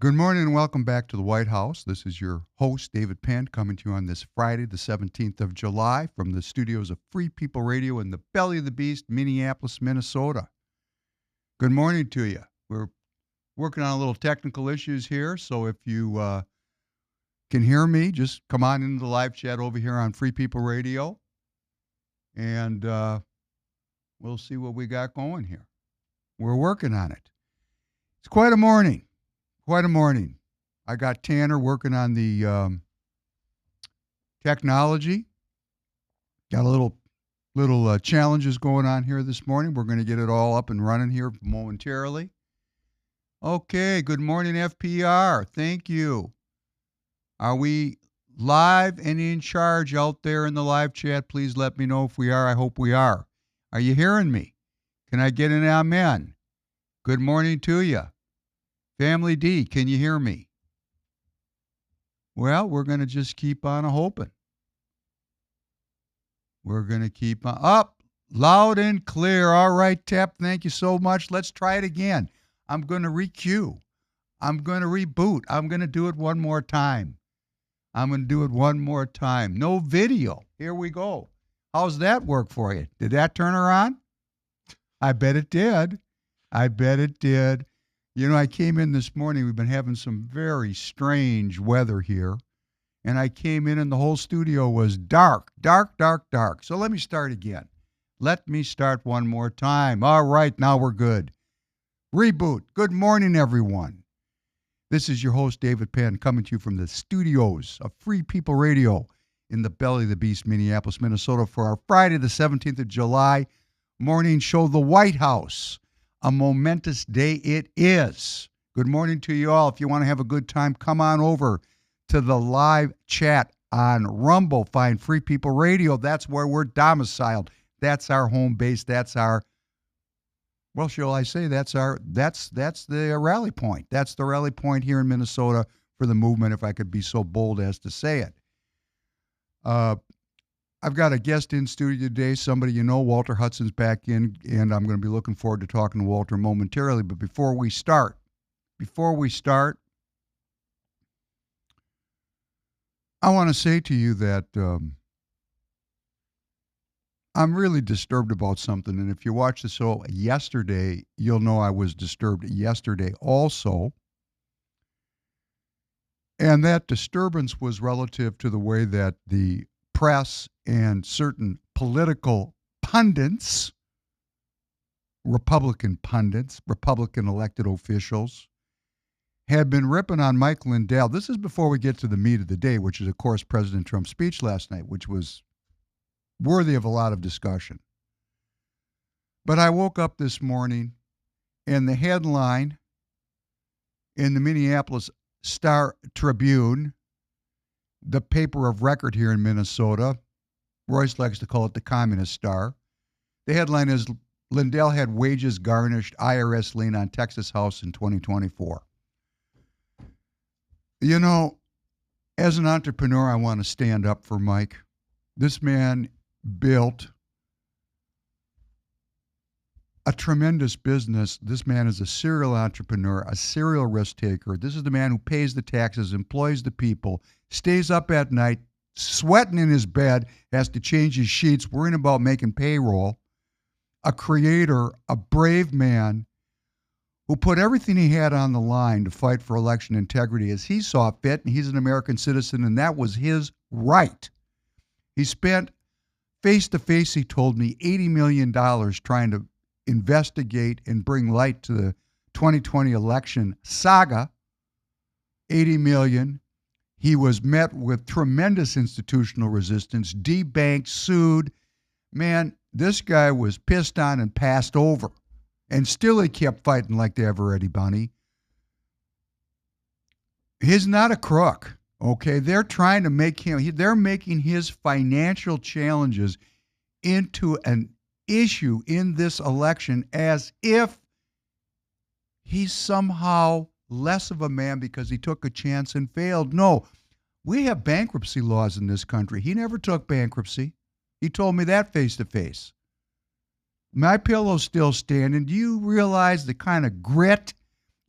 Good morning and welcome back to the White House. This is your host, David Penn, coming to you on this Friday, the 17th of July, from the studios of Free People Radio in the belly of the beast, Minneapolis, Minnesota. Good morning to you. We're working on a little technical issues here, so if you can hear me, just come on into the live chat over here on Free People Radio, and we'll see what we got going here. We're working on it. It's quite a morning. Quite a morning. I got Tanner working on the technology. Got a little challenges going on here this morning. We're going to get it all up and running here momentarily. Okay, good morning, FPR. Thank you. Are we live and in charge out there in the live chat? Please let me know if we are. I hope we are. Are you hearing me? Can I get an amen? Good morning to you. Family D, can you hear me? Well, we're going to just keep on hoping. We're going to keep on up, loud and clear. All right, Tep, thank you so much. Let's try it again. I'm going to re-cue. I'm going to reboot. I'm going to do it one more time. No video. Here we go. How's that work for you? Did that turn her on? I bet it did. You know, I came in this morning. We've been having some very strange weather here. And I came in and the whole studio was dark. So let me start again. Let me start one more time. All right, now we're good. Reboot. Good morning, everyone. This is your host, David Penn, coming to you from the studios of Free People Radio in the belly of the beast, Minneapolis, Minnesota, for our Friday, the 17th of July morning show, The White House. A momentous day it is. Good morning to you all. If you want to have a good time, come on over to the live chat on Rumble. Find Free People Radio. That's where we're domiciled. That's our home base. That's our, well, shall I say, that's the rally point. That's the rally point here in Minnesota for the movement, if I could be so bold as to say it. I've got a guest in studio today, somebody you know, Walter Hudson's back in, and I'm going to be looking forward to talking to Walter momentarily. But before we start, I want to say to you that I'm really disturbed about something. And if you watched the show yesterday, you'll know I was disturbed yesterday also. And that disturbance was relative to the way that the press and certain political pundits, Republican elected officials, had been ripping on Mike Lindell. This is before we get to the meat of the day, which is, of course, President Trump's speech last night, which was worthy of a lot of discussion. But I woke up this morning, and the headline in the Minneapolis Star-Tribune, the paper of record here in Minnesota, Royce likes to call it the Communist Star. The headline is, Lindell had wages garnished, IRS lien on Texas house in 2024. You know, as an entrepreneur, I want to stand up for Mike. This man built a tremendous business. This man is a serial entrepreneur, a serial risk taker. This is the man who pays the taxes, employs the people, stays up at night, sweating in his bed, has to change his sheets, worrying about making payroll. A creator, a brave man who put everything he had on the line to fight for election integrity as he saw fit, and he's an American citizen, and that was his right. He spent face-to-face, he told me, $80 million trying to investigate and bring light to the 2020 election saga. $80 million. He was met with tremendous institutional resistance, debanked, sued. Man, this guy was pissed on and passed over. And still he kept fighting like the ever-ready bunny. He's not a crook, okay? They're trying to make him, they're making his financial challenges into an issue in this election as if he's somehow less of a man because he took a chance and failed. No, we have bankruptcy laws in this country. He never took bankruptcy. He told me that face to face. My pillow's still standing. Do you realize the kind of grit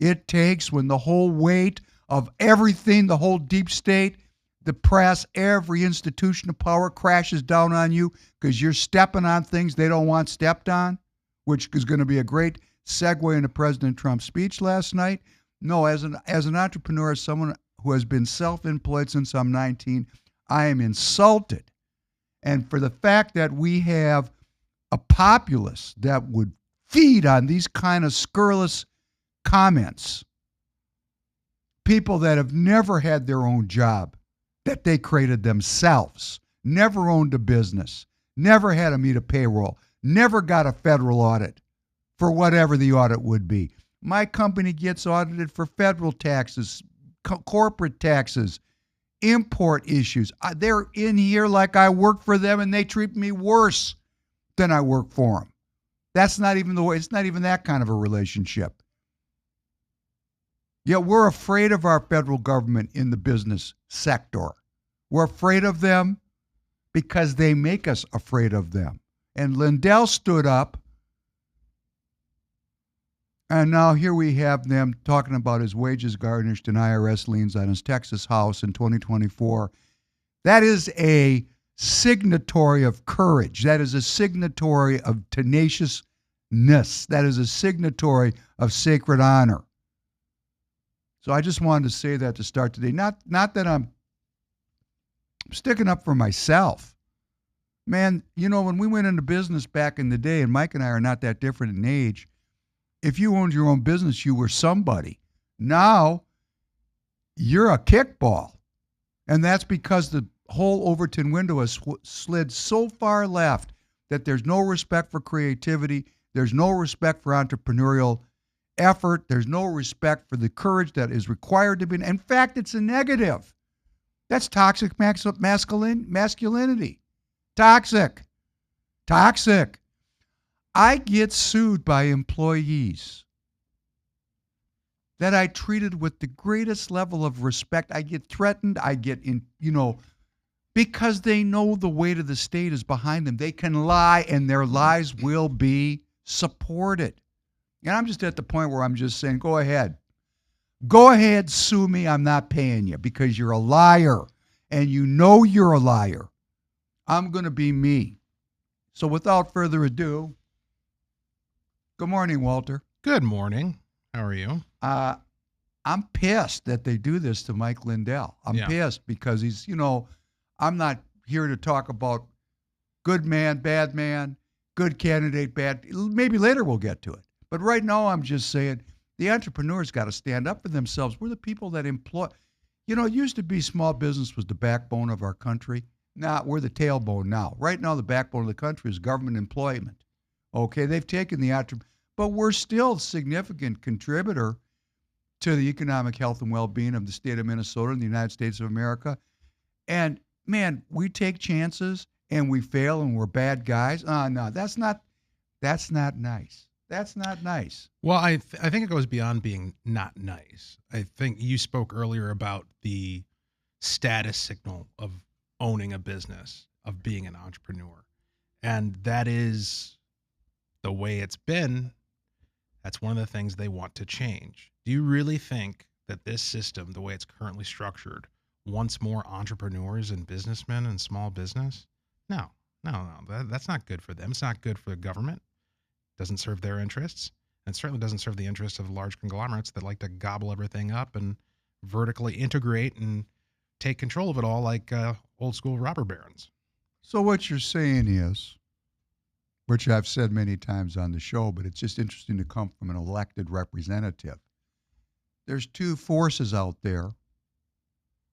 It takes when the whole weight of everything, the whole deep state, the press, every institution of power crashes down on you because you're stepping on things they don't want stepped on, which is going to be a great segue into President Trump's speech last night. No, as an entrepreneur, as someone who has been self-employed since I'm 19, I am insulted. And for the fact that we have a populace that would feed on these kind of scurrilous comments, people that have never had their own job, that they created themselves, never owned a business, never had to meet a payroll, never got a federal audit for whatever the audit would be. My company gets audited for federal taxes, corporate taxes, import issues. They're in here like I work for them, and they treat me worse than I work for them. That's not even the way. It's not even that kind of a relationship. Yet we're afraid of our federal government in the business sector. We're afraid of them because they make us afraid of them. And Lindell stood up, and now here we have them talking about his wages garnished and IRS liens on his Texas house in 2024. That is a signatory of courage. That is a signatory of tenaciousness. That is a signatory of sacred honor. So I just wanted to say that to start today. Not that I'm sticking up for myself. Man, you know, when we went into business back in the day, and Mike and I are not that different in age, if you owned your own business, you were somebody. Now, you're a kickball. And that's because the whole Overton window has slid so far left that there's no respect for creativity. There's no respect for entrepreneurial effort. There's no respect for the courage that is required to be. In fact, it's a negative. That's toxic masculinity. Toxic. I get sued by employees that I treated with the greatest level of respect. I get threatened. I get because they know the weight of the state is behind them. They can lie, and their lies will be supported. And I'm just at the point where I'm just saying, go ahead. Go ahead, sue me. I'm not paying you because you're a liar, and you know you're a liar. I'm going to be me. So without further ado, good morning, Walter. Good morning. How are you? I'm pissed that they do this to Mike Lindell. I'm pissed because he's, I'm not here to talk about good man, bad man, good candidate, bad. Maybe later we'll get to it. But right now I'm just saying the entrepreneurs got to stand up for themselves. We're the people that employ. It used to be small business was the backbone of our country. Now we're the tailbone now. Right now the backbone of the country is government employment. Okay, they've taken but we're still a significant contributor to the economic health and well-being of the state of Minnesota and the United States of America. And man, we take chances and we fail and we're bad guys. No, that's not nice. That's not nice. Well, I think it goes beyond being not nice. I think you spoke earlier about the status signal of owning a business, of being an entrepreneur. And that is the way it's been. That's one of the things they want to change. Do you really think that this system, the way it's currently structured, wants more entrepreneurs and businessmen and small business? No. That's not good for them. It's not good for the government. It doesn't serve their interests. And certainly doesn't serve the interests of large conglomerates that like to gobble everything up and vertically integrate and take control of it all like old school robber barons. So what you're saying is, which I've said many times on the show, but it's just interesting to come from an elected representative. There's two forces out there.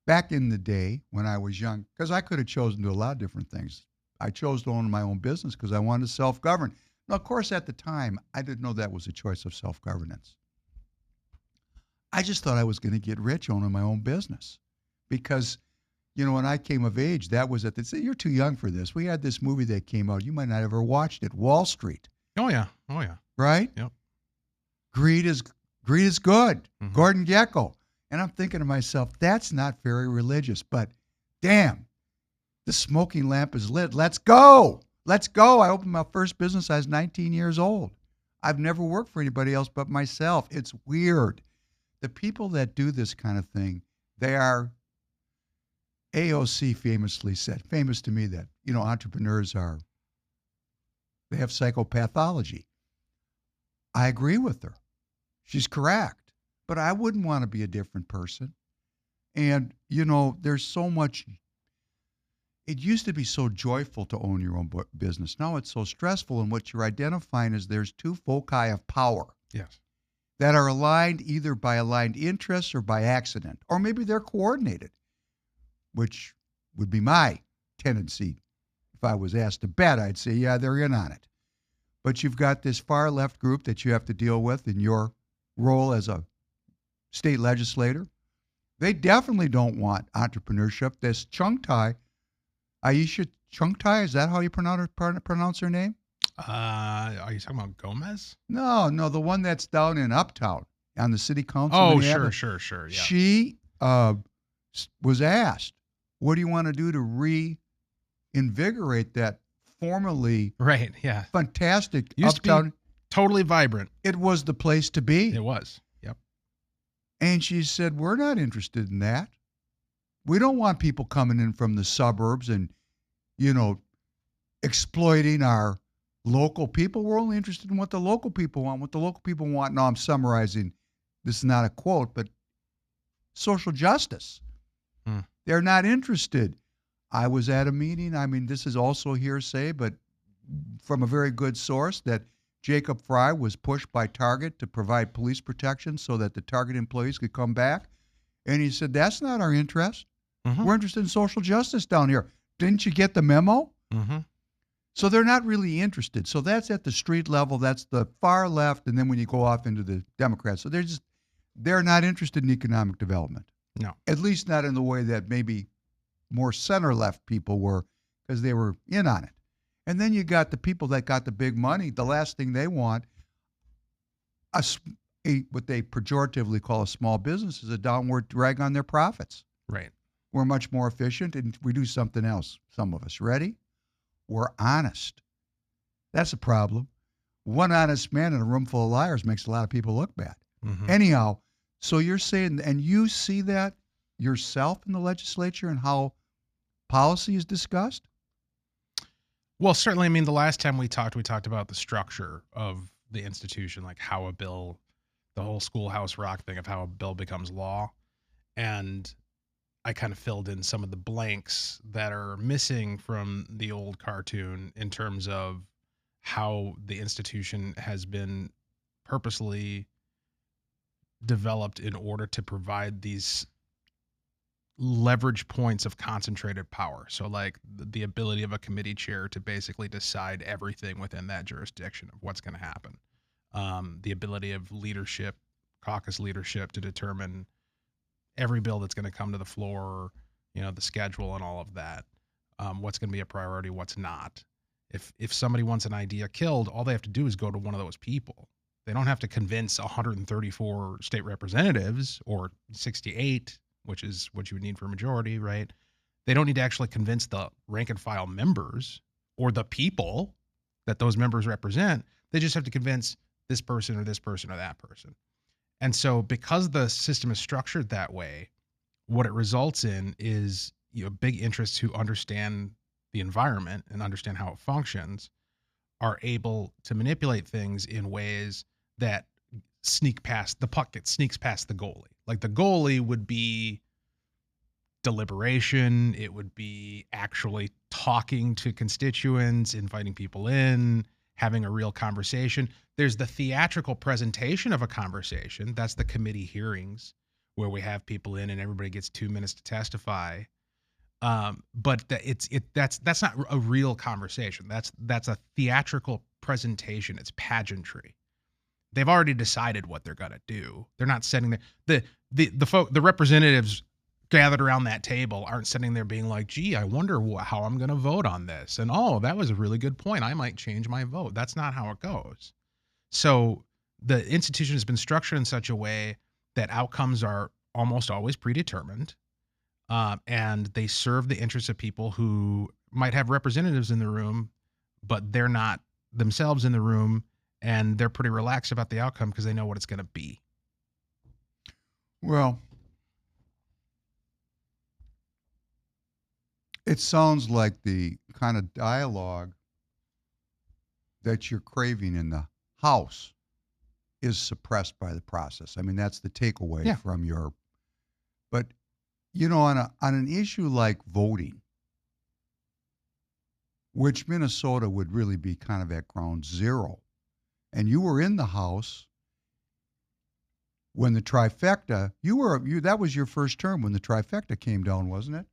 Back in the day when I was young, because I could have chosen to do a lot of different things. I chose to own my own business because I wanted to self-govern. Now, of course, at the time, I didn't know that was a choice of self-governance. I just thought I was going to get rich owning my own business because when I came of age, that was you're too young for this. We had this movie that came out. You might not have ever watched it, Wall Street. Oh, yeah. Right? Yep. Greed is good. Mm-hmm. Gordon Gekko. And I'm thinking to myself, that's not very religious, but damn, the smoking lamp is lit. Let's go. I opened my first business. I was 19 years old. I've never worked for anybody else but myself. It's weird. the people that do this kind of thing, they are, AOC famously said, famous to me, that, entrepreneurs they have psychopathology. I agree with her. She's correct. But I wouldn't want to be a different person. And, there's so much. It used to be so joyful to own your own business. Now it's so stressful. And what you're identifying is there's two foci of power. Yes. That are aligned either by aligned interests or by accident. Or maybe they're coordinated, which would be my tendency. If I was asked to bet, I'd say, yeah, they're in on it. But you've got this far left group that you have to deal with in your role as a state legislator. They definitely don't want entrepreneurship. This Aisha Chungtai, is that how you pronounce her name? Are you talking about Gomez? No, the one that's down in Uptown on the city council. Oh, sure. Yeah. She was asked, what do you want to do to reinvigorate that formerly fantastic used Uptown? to be totally vibrant. It was the place to be. It was. Yep. And she said, we're not interested in that. We don't want people coming in from the suburbs and, exploiting our local people. We're only interested in what the local people want. What the local people want, now I'm summarizing, this is not a quote, but social justice. They're not interested. I was at a meeting, this is also hearsay, but from a very good source, that Jacob Fry was pushed by Target to provide police protection so that the Target employees could come back. And he said, that's not our interest. We're interested in social justice down here. Didn't you get the memo? So they're not really interested. So that's at the street level. That's the far left. And then when you go off into the Democrats, so they're not interested in economic development. No. At least not in the way that maybe more center left people were, because they were in on it. And then you got the people that got the big money. The last thing they want, what they pejoratively call a small business, is a downward drag on their profits. Right. We're much more efficient, and we do something else. Some of us. Ready? We're honest. That's a problem. One honest man in a room full of liars makes a lot of people look bad. Anyhow, so you're saying, and you see that yourself in the legislature and how policy is discussed? Well, certainly. The last time we talked about the structure of the institution, like how a bill, the whole Schoolhouse Rock thing of how a bill becomes law. And I kind of filled in some of the blanks that are missing from the old cartoon in terms of how the institution has been purposely developed in order to provide these leverage points of concentrated power. So like the ability of a committee chair to basically decide everything within that jurisdiction of what's going to happen. The ability of leadership, caucus leadership, to determine every bill that's going to come to the floor, the schedule and all of that. What's going to be a priority, what's not. If somebody wants an idea killed, all they have to do is go to one of those people. They don't have to convince 134 state representatives or 68, which is what you would need for a majority, right? They don't need to actually convince the rank and file members or the people that those members represent. They just have to convince this person or this person or that person. And so because the system is structured that way, what it results in is big interests who understand the environment and understand how it functions are able to manipulate things in ways that sneaks past the goalie. Like the goalie would be deliberation. It would be actually talking to constituents, inviting people in, having a real conversation. There's the theatrical presentation of a conversation. That's the committee hearings where we have people in and everybody gets 2 minutes to testify. But that's not a real conversation. That's a theatrical presentation. It's pageantry. They've already decided what they're gonna do. They're not sitting there. The representatives gathered around that table aren't sitting there being like, gee, I wonder how I'm gonna vote on this. And oh, that was a really good point. I might change my vote. That's not how it goes. So the institution has been structured in such a way that outcomes are almost always predetermined. And they serve the interests of people who might have representatives in the room, but they're not themselves in the room, and they're pretty relaxed about the outcome because they know what it's going to be. Well, it sounds like the kind of dialogue that you're craving in the House is suppressed by the process. I mean, that's the takeaway Yeah. from your. But on an issue like voting, which Minnesota would really be kind of at ground zero, and you were in the House when the trifecta. That was your first term when the trifecta came down, wasn't it?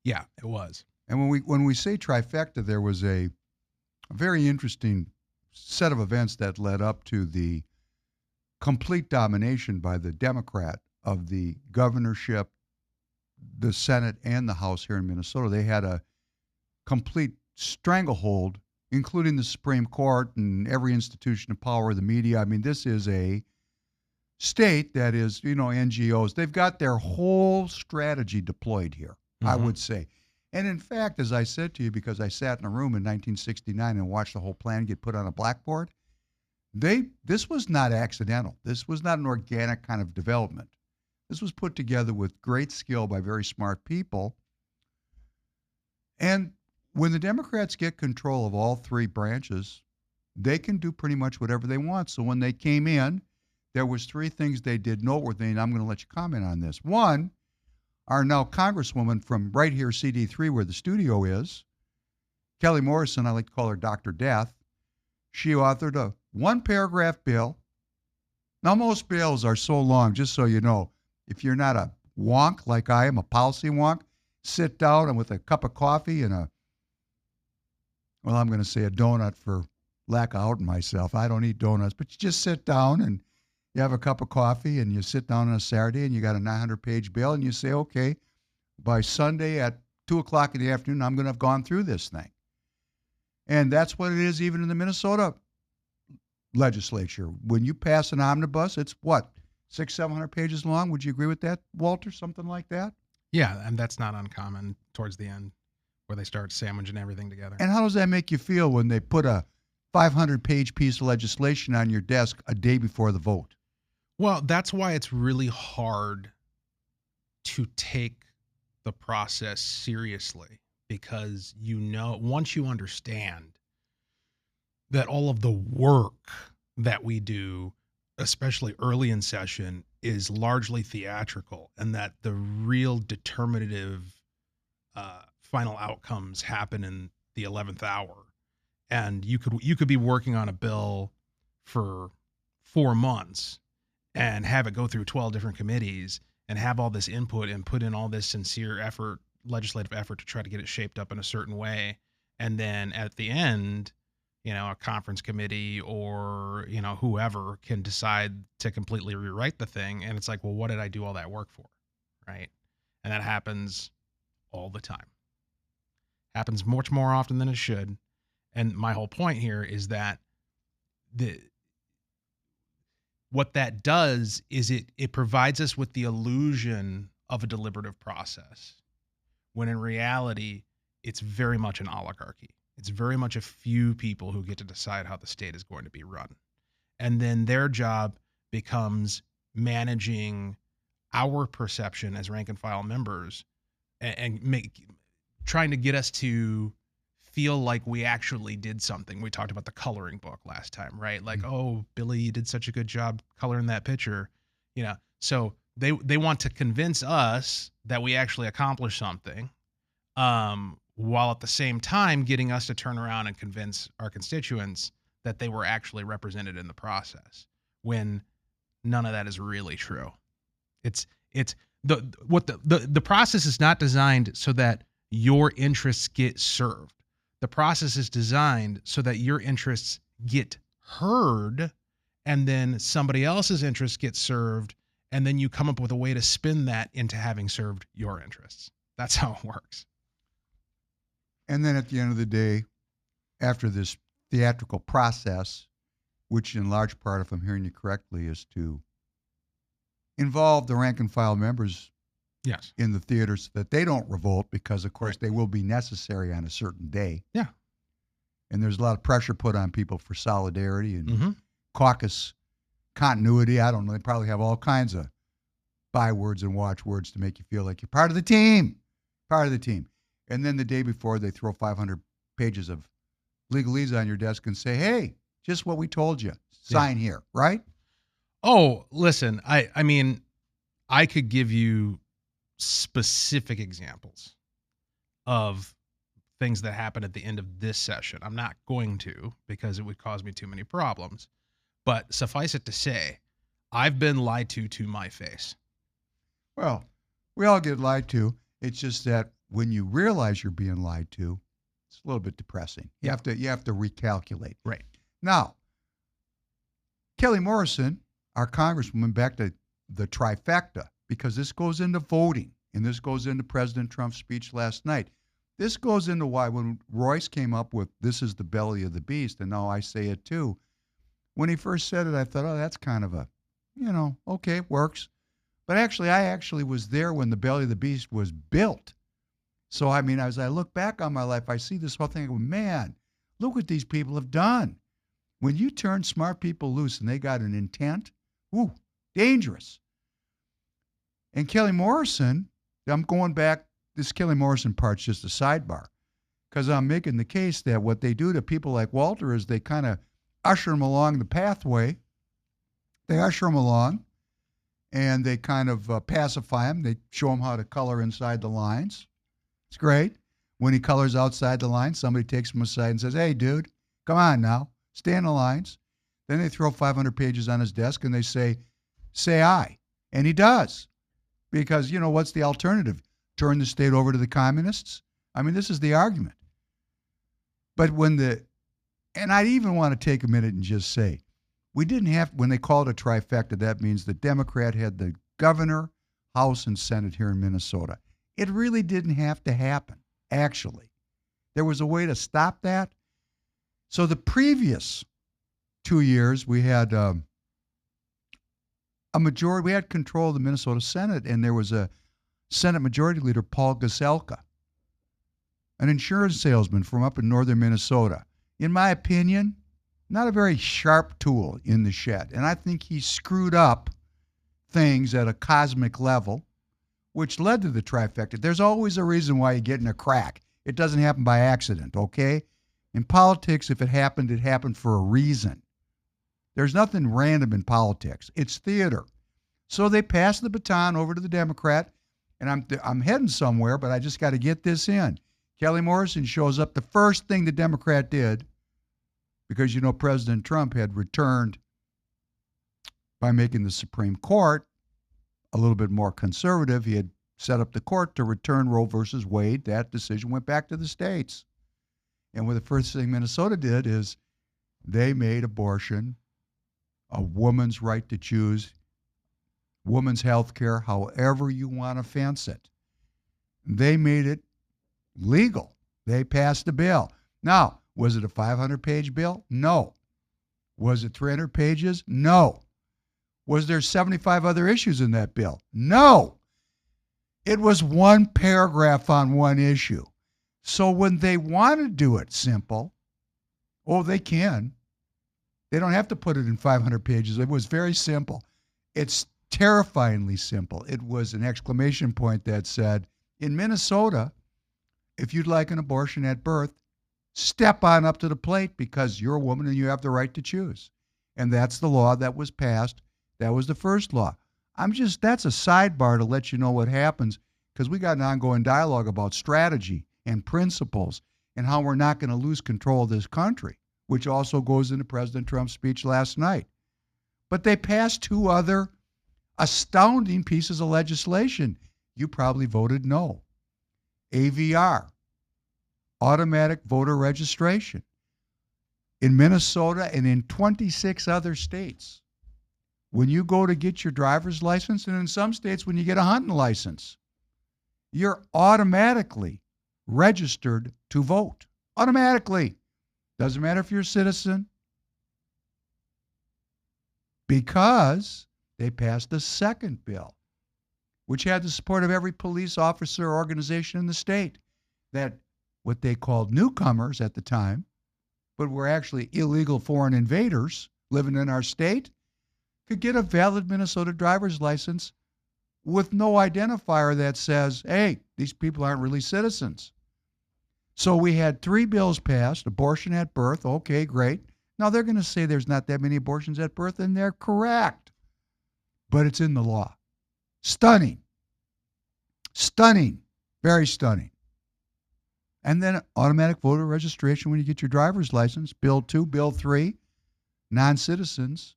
Yeah, it was. And when we say trifecta, there was a very interesting set of events that led up to the complete domination by the Democrat of the governorship, the Senate, and the House here in Minnesota. They had a complete stranglehold, including the Supreme Court and every institution of power, the media. I mean, this is a state that is, NGOs. They've got their whole strategy deployed here, I would say. And in fact, as I said to you, because I sat in a room in 1969 and watched the whole plan get put on a blackboard, this was not accidental. This was not an organic kind of development. This was put together with great skill by very smart people. And when the Democrats get control of all three branches, they can do pretty much whatever they want. So when they came in, there was three things they did noteworthy, and I'm going to let you comment on this. One, our now Congresswoman from right here, CD3, where the studio is, Kelly Morrison, I like to call her Dr. Death, she authored a one-paragraph bill. Now, most bills are so long, just so you know, if you're not a wonk like I am, a policy wonk, sit down and with a cup of coffee and I'm going to say a donut for lack of outing myself. I don't eat donuts, but you just sit down and you have a cup of coffee and you sit down on a Saturday and you got a 900-page bill and you say, okay, by Sunday at 2 o'clock in the afternoon, I'm going to have gone through this thing. And that's what it is even in the Minnesota legislature. When you pass an omnibus, it's what, 600-700 pages long? Would you agree with that, Walter? Something like that? Yeah, and that's not uncommon towards the end where they start sandwiching everything together. And how does that make you feel when they put a 500-page piece of legislation on your desk a day before the vote? Well, that's why it's really hard to take the process seriously, because once you understand that all of the work that we do, especially early in session, is largely theatrical, and that the real determinative final outcomes happen in the 11th hour. And you could be working on a bill for 4 months and have it go through 12 different committees and have all this input and put in all this sincere effort, legislative effort to try to get it shaped up in a certain way. And then at the end, a conference committee or, whoever can decide to completely rewrite the thing. And it's like, well, what did I do all that work for? Right. And that happens all the time. Happens much more often than it should. And my whole point here is that what that does is it provides us with the illusion of a deliberative process, when in reality, it's very much an oligarchy. It's very much a few people who get to decide how the state is going to be run. And then their job becomes managing our perception as rank and file members and trying to get us to feel like we actually did something. We talked about the coloring book last time, right? Like, oh, Billy, you did such a good job coloring that picture. So they want to convince us that we actually accomplished something, while at the same time getting us to turn around and convince our constituents that they were actually represented in the process, when none of that is really true. It's the process is not designed so that your interests get served. The process is designed so that your interests get heard, and then somebody else's interests get served, and then you come up with a way to spin that into having served your interests. That's how it works. And then at the end of the day, after this theatrical process, which in large part, if I'm hearing you correctly, is to involve the rank and file members Yes. in the theater so that they don't revolt, because, of course, they will be necessary on a certain day. Yeah. And there's a lot of pressure put on people for solidarity and caucus continuity. I don't know. They probably have all kinds of bywords and watchwords to make you feel like you're part of the team. Part of the team. And then the day before, they throw 500 pages of legalese on your desk and say, hey, just what we told you. Sign here, right? Oh, listen, I mean, I could give you specific examples of things that happen at the end of this session. I'm not going to because it would cause me too many problems. But suffice it to say, I've been lied to my face. Well, we all get lied to. It's just that when you realize you're being lied to, it's a little bit depressing. You have to recalculate. Right. Now, Kelly Morrison, our congresswoman, back to the trifecta, because this goes into voting, and this goes into President Trump's speech last night. This goes into why when Royce came up with this is the belly of the beast, and now I say it too, when he first said it, I thought, oh, that's kind of a, okay, works. But actually, I actually was there when the belly of the beast was built. So, I mean, as I look back on my life, I see this whole thing, I go, man, look what these people have done. When you turn smart people loose and they got an intent, whoo, dangerous. And Kelly Morrison, I'm going back, this Kelly Morrison part's just a sidebar, because I'm making the case that what they do to people like Walter is they kind of usher them along the pathway. They usher them along, and they kind of pacify them. They show them how to color inside the lines. It's great. When he colors outside the lines, somebody takes him aside and says, hey, dude, come on now, stay in the lines. Then they throw 500 pages on his desk and they say aye. And he does. Because, what's the alternative? Turn the state over to the communists? I mean, this is the argument. But and I even want to take a minute and just say, we didn't have, when they called a trifecta, that means the Democrat had the governor, House, and Senate here in Minnesota. It really didn't have to happen, actually. There was a way to stop that. So the previous 2 years, we had a majority, we had control of the Minnesota Senate, and there was a Senate Majority Leader, Paul Gazelka, an insurance salesman from up in northern Minnesota. In my opinion, not a very sharp tool in the shed. And I think he screwed up things at a cosmic level, which led to the trifecta. There's always a reason why you get in a crack. It doesn't happen by accident, okay? In politics, if it happened for a reason. There's nothing random in politics. It's theater. So they passed the baton over to the Democrat, and I'm heading somewhere, but I just got to get this in. Kelly Morrison shows up. The first thing the Democrat did, because President Trump had returned by making the Supreme Court a little bit more conservative. He had set up the court to return Roe versus Wade. That decision went back to the states. And the first thing Minnesota did is they made abortion a woman's right to choose, woman's health care, however you want to fence it. They made it legal. They passed the bill. Now, was it a 500-page bill? No. Was it 300 pages? No. Was there 75 other issues in that bill? No. It was one paragraph on one issue. So when they want to do it simple, they can. They don't have to put it in 500 pages. It was very simple. It's terrifyingly simple. It was an exclamation point that said, in Minnesota, if you'd like an abortion at birth, step on up to the plate because you're a woman and you have the right to choose. And that's the law that was passed. That was the first law. That's a sidebar to let you know what happens, because we got an ongoing dialogue about strategy and principles and how we're not going to lose control of this country, which also goes into President Trump's speech last night. But they passed two other astounding pieces of legislation. You probably voted no. AVR, automatic voter registration, in Minnesota and in 26 other states. When you go to get your driver's license, and in some states when you get a hunting license, you're automatically registered to vote. Automatically. Doesn't matter if you're a citizen. Because they passed the second bill, which had the support of every police officer or organization in the state, that what they called newcomers at the time, but were actually illegal foreign invaders living in our state, could get a valid Minnesota driver's license with no identifier that says, hey, these people aren't really citizens. So we had 3 bills passed, abortion at birth, okay, great. Now they're going to say there's not that many abortions at birth, and they're correct. But it's in the law. Stunning. Stunning. Very stunning. And then automatic voter registration when you get your driver's license. Bill 2, Bill 3, non-citizens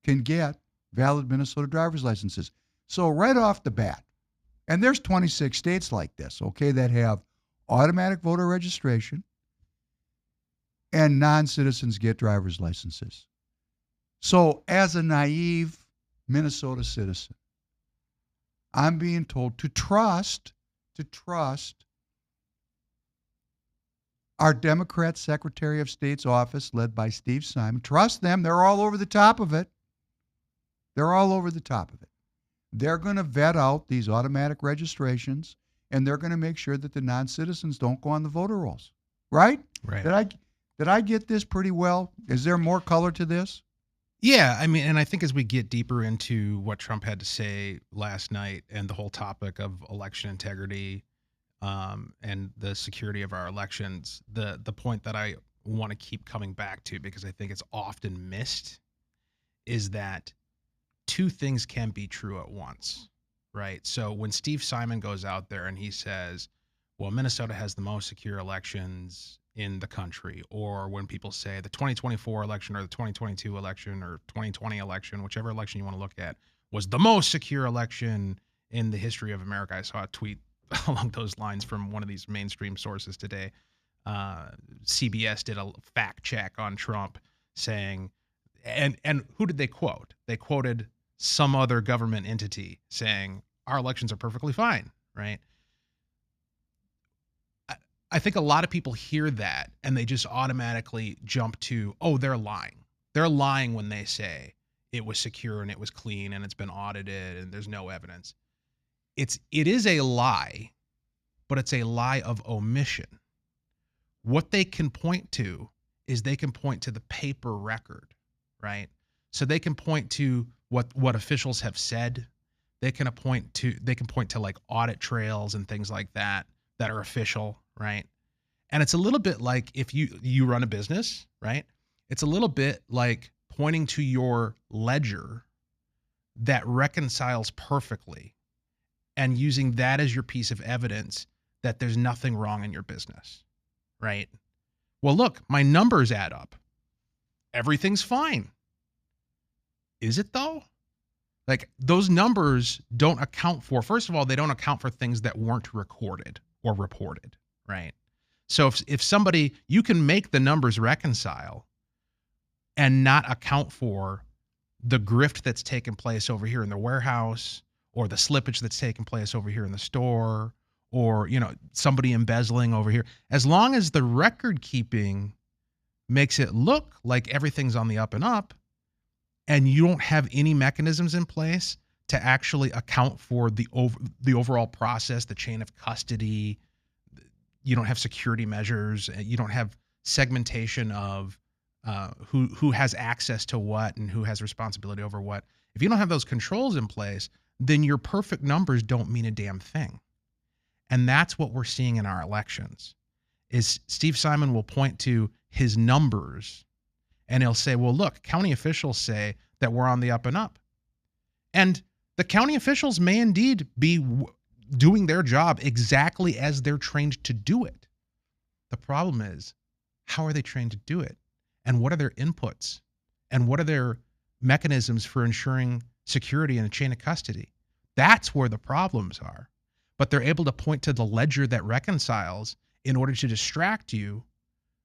can get valid Minnesota driver's licenses. So right off the bat, and there's 26 states like this, okay, that have automatic voter registration and non-citizens get driver's licenses. So as a naive Minnesota citizen, I'm being told to trust our Democrat Secretary of State's office led by Steve Simon. Trust them. They're all over the top of it. They're all over the top of it. They're going to vet out these automatic registrations, and they're going to make sure that the non-citizens don't go on the voter rolls. Right? Right. Did I get this pretty well? Is there more color to this? Yeah, I mean, and I think as we get deeper into what Trump had to say last night and the whole topic of election integrity and the security of our elections, the point that I want to keep coming back to, because I think it's often missed, is that two things can be true at once, right? So when Steve Simon goes out there and he says, well, Minnesota has the most secure elections in the country, or when people say the 2024 election or the 2022 election or 2020 election, whichever election you want to look at, was the most secure election in the history of America. I saw a tweet along those lines from one of these mainstream sources today. CBS did a fact check on Trump saying, and who did they quote? They quoted some other government entity saying our elections are perfectly fine, right? I think a lot of people hear that and they just automatically jump to, oh, they're lying. They're lying when they say it was secure and it was clean and it's been audited and there's no evidence. It is a lie, but it's a lie of omission. What they can point to is they can point to the paper record, right? So they can point to what officials have said. They can point to like audit trails and things like that are official, right? And it's a little bit like if you run a business, right? It's a little bit like pointing to your ledger that reconciles perfectly and using that as your piece of evidence that there's nothing wrong in your business, right? Well, look, my numbers add up. Everything's fine. Is it though? Like those numbers don't account for, first of all, they don't account for things that weren't recorded or reported, right? So if somebody, you can make the numbers reconcile and not account for the grift that's taken place over here in the warehouse or the slippage that's taken place over here in the store or, somebody embezzling over here. As long as the record keeping makes it look like everything's on the up and up and you don't have any mechanisms in place to actually account for the overall process, the chain of custody, you don't have security measures, you don't have segmentation of who has access to what and who has responsibility over what. If you don't have those controls in place, then your perfect numbers don't mean a damn thing. And that's what we're seeing in our elections. Is Steve Simon will point to his numbers and he'll say, well, look, county officials say that we're on the up and up. And the county officials may indeed be doing their job exactly as they're trained to do it. The problem is, how are they trained to do it? And what are their inputs? And what are their mechanisms for ensuring security in a chain of custody? That's where the problems are. But they're able to point to the ledger that reconciles in order to distract you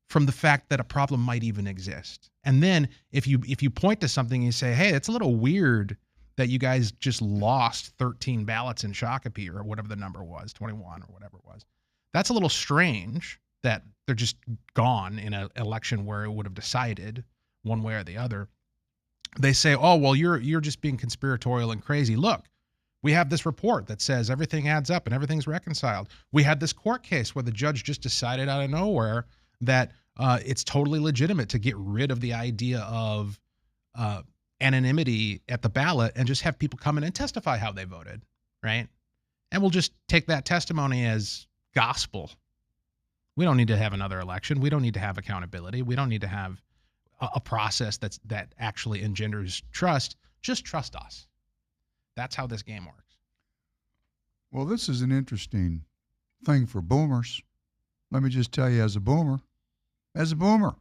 from the fact that a problem might even exist. And then if you point to something and you say, hey, it's a little weird that you guys just lost 13 ballots in Shakopee or whatever the number was, 21 or whatever it was. That's a little strange that they're just gone in an election where it would have decided one way or the other. They say, oh, well, you're just being conspiratorial and crazy. Look, we have this report that says everything adds up and everything's reconciled. We had this court case where the judge just decided out of nowhere that it's totally legitimate to get rid of the idea of anonymity at the ballot and just have people come in and testify how they voted, right? And we'll just take that testimony as gospel. We don't need to have another election. We don't need to have accountability. We don't need to have a process that actually engenders trust. Just trust us. That's how this game works. Well, this is an interesting thing for boomers. Let me just tell you, as a boomer, the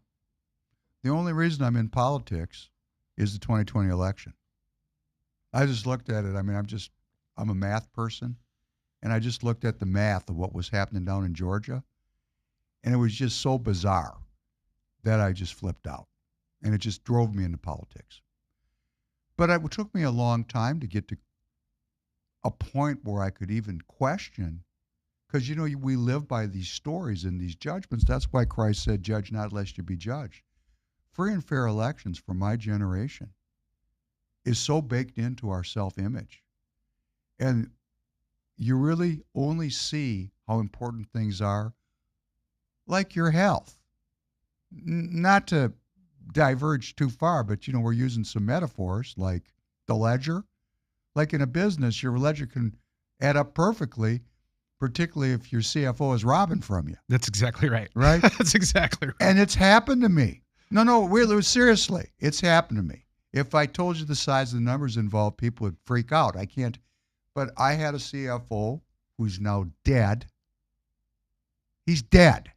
only reason I'm in politics is the 2020 election. I just looked at it. I mean, I'm a math person, and I just looked at the math of what was happening down in Georgia, and it was just so bizarre that I just flipped out, and it just drove me into politics. But it took me a long time to get to a point where I could even question, because, we live by these stories and these judgments. That's why Christ said, judge not lest you be judged. Free and fair elections for my generation is so baked into our self-image. And you really only see how important things are, like your health. Not to diverge too far, but, we're using some metaphors like the ledger. Like in a business, your ledger can add up perfectly, particularly if your CFO is robbing from you. That's exactly right. Right? That's exactly right. And it's happened to me. No, really, seriously, it's happened to me. If I told you the size of the numbers involved, people would freak out. I can't. But I had a CFO who's now dead. He's dead.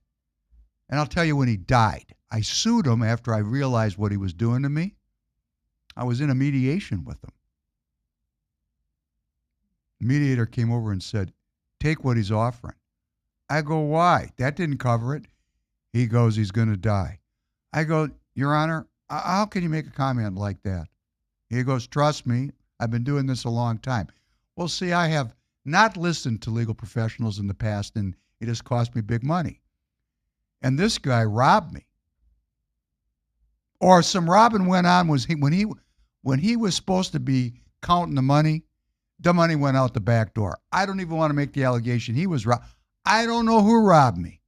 And I'll tell you when he died. I sued him after I realized what he was doing to me. I was in a mediation with him. The mediator came over and said, take what he's offering. I go, why? That didn't cover it. He goes, he's going to die. I go, Your Honor, how can you make a comment like that? He goes, trust me, I've been doing this a long time. Well, see, I have not listened to legal professionals in the past, and it has cost me big money. And this guy robbed me. Or some robbing went on when he was supposed to be counting the money went out the back door. I don't even want to make the allegation he was robbed. I don't know who robbed me.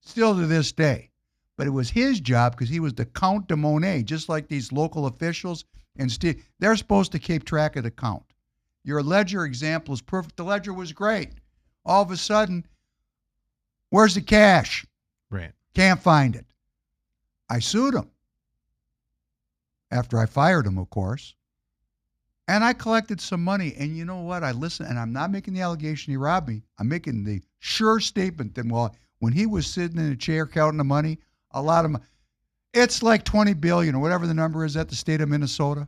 Still to this day. But it was his job because he was the Count de Monet, just like these local officials. And they're supposed to keep track of the count. Your ledger example is perfect. The ledger was great. All of a sudden, where's the cash? Right. Can't find it. I sued him. After I fired him, of course. And I collected some money. And you know what? I listened, and I'm not making the allegation he robbed me. I'm making the sure statement that, when he was sitting in a chair counting the money, a lot of it's like 20 billion or whatever the number is at the state of Minnesota.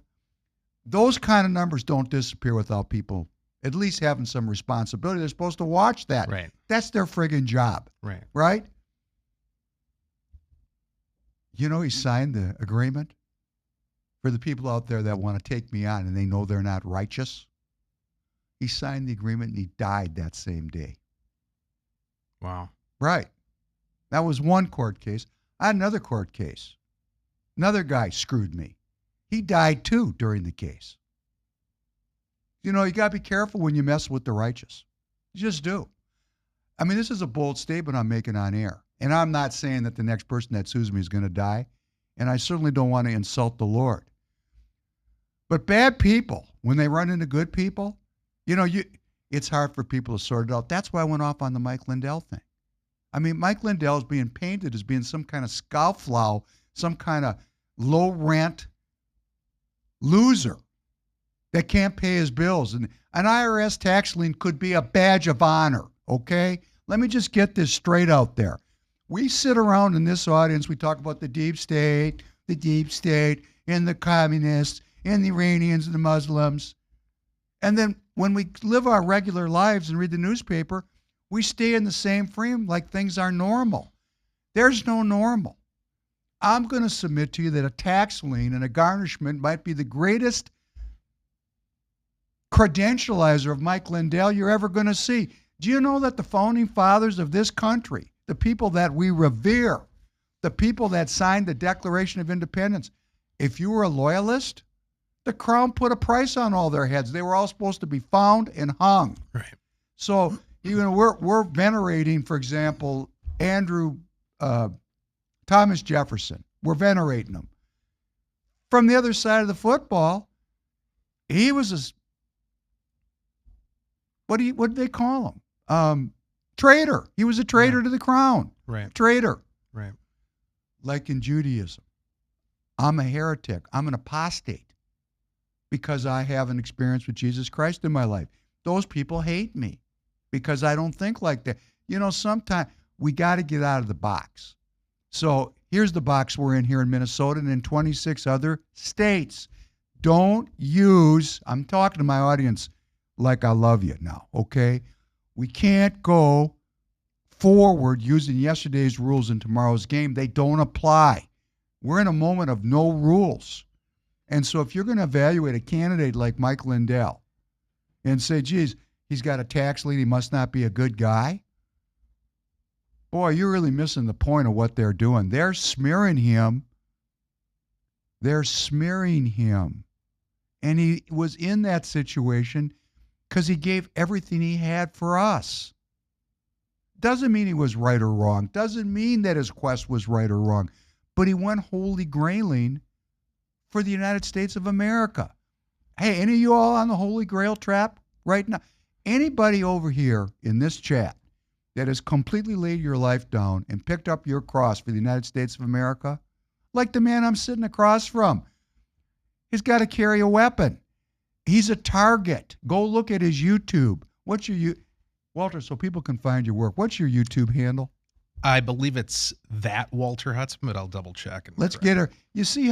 Those kind of numbers don't disappear without people at least having some responsibility. They're supposed to watch that. Right. That's their friggin' job. Right. Right? He signed the agreement for the people out there that want to take me on and they know they're not righteous. He signed the agreement and he died that same day. Wow. Right. That was one court case. I had another court case. Another guy screwed me. He died too during the case. You got to be careful when you mess with the righteous. You just do. I mean, this is a bold statement I'm making on air. And I'm not saying that the next person that sues me is going to die. And I certainly don't want to insult the Lord. But bad people, when they run into good people, it's hard for people to sort it out. That's why I went off on the Mike Lindell thing. I mean, Mike Lindell is being painted as being some kind of scofflaw, some kind of low-rent loser that can't pay his bills. And an IRS tax lien could be a badge of honor, okay? Let me just get this straight out there. We sit around in this audience, we talk about the deep state, and the communists, and the Iranians and the Muslims. And then when we live our regular lives and read the newspaper, we stay in the same frame like things are normal. There's no normal. I'm going to submit to you that a tax lien and a garnishment might be the greatest credentializer of Mike Lindell you're ever going to see. Do you know that the founding fathers of this country, the people that we revere, the people that signed the Declaration of Independence, if you were a loyalist, the crown put a price on all their heads. They were all supposed to be found and hung. Right. So we're venerating, for example, Thomas Jefferson. We're venerating him. From the other side of the football, he was what did they call him? Traitor. He was a traitor Right. to the crown. Right. Traitor. Right. Like in Judaism, I'm a heretic. I'm an apostate because I have an experience with Jesus Christ in my life. Those people hate me because I don't think like that. Sometimes we got to get out of the box. So here's the box we're in here in Minnesota and in 26 other states. Don't use, I'm talking to my audience like I love you now, okay? We can't go forward using yesterday's rules in tomorrow's game. They don't apply. We're in a moment of no rules. And so if you're going to evaluate a candidate like Mike Lindell and say, geez, he's got a tax lien, he must not be a good guy, boy, you're really missing the point of what they're doing. They're smearing him. They're smearing him. And he was in that situation because he gave everything he had for us. Doesn't mean he was right or wrong. Doesn't mean that his quest was right or wrong. But he went holy grailing for the United States of America. Hey, any of you all on the Holy Grail trap right now? Anybody over here in this chat that has completely laid your life down and picked up your cross for the United States of America? Like the man I'm sitting across from. He's got to carry a weapon. He's a target. Go look at his YouTube. What's your Walter, so people can find your work. What's your YouTube handle? I believe it's that Walter Hudson, but I'll double check. Let's get her. You see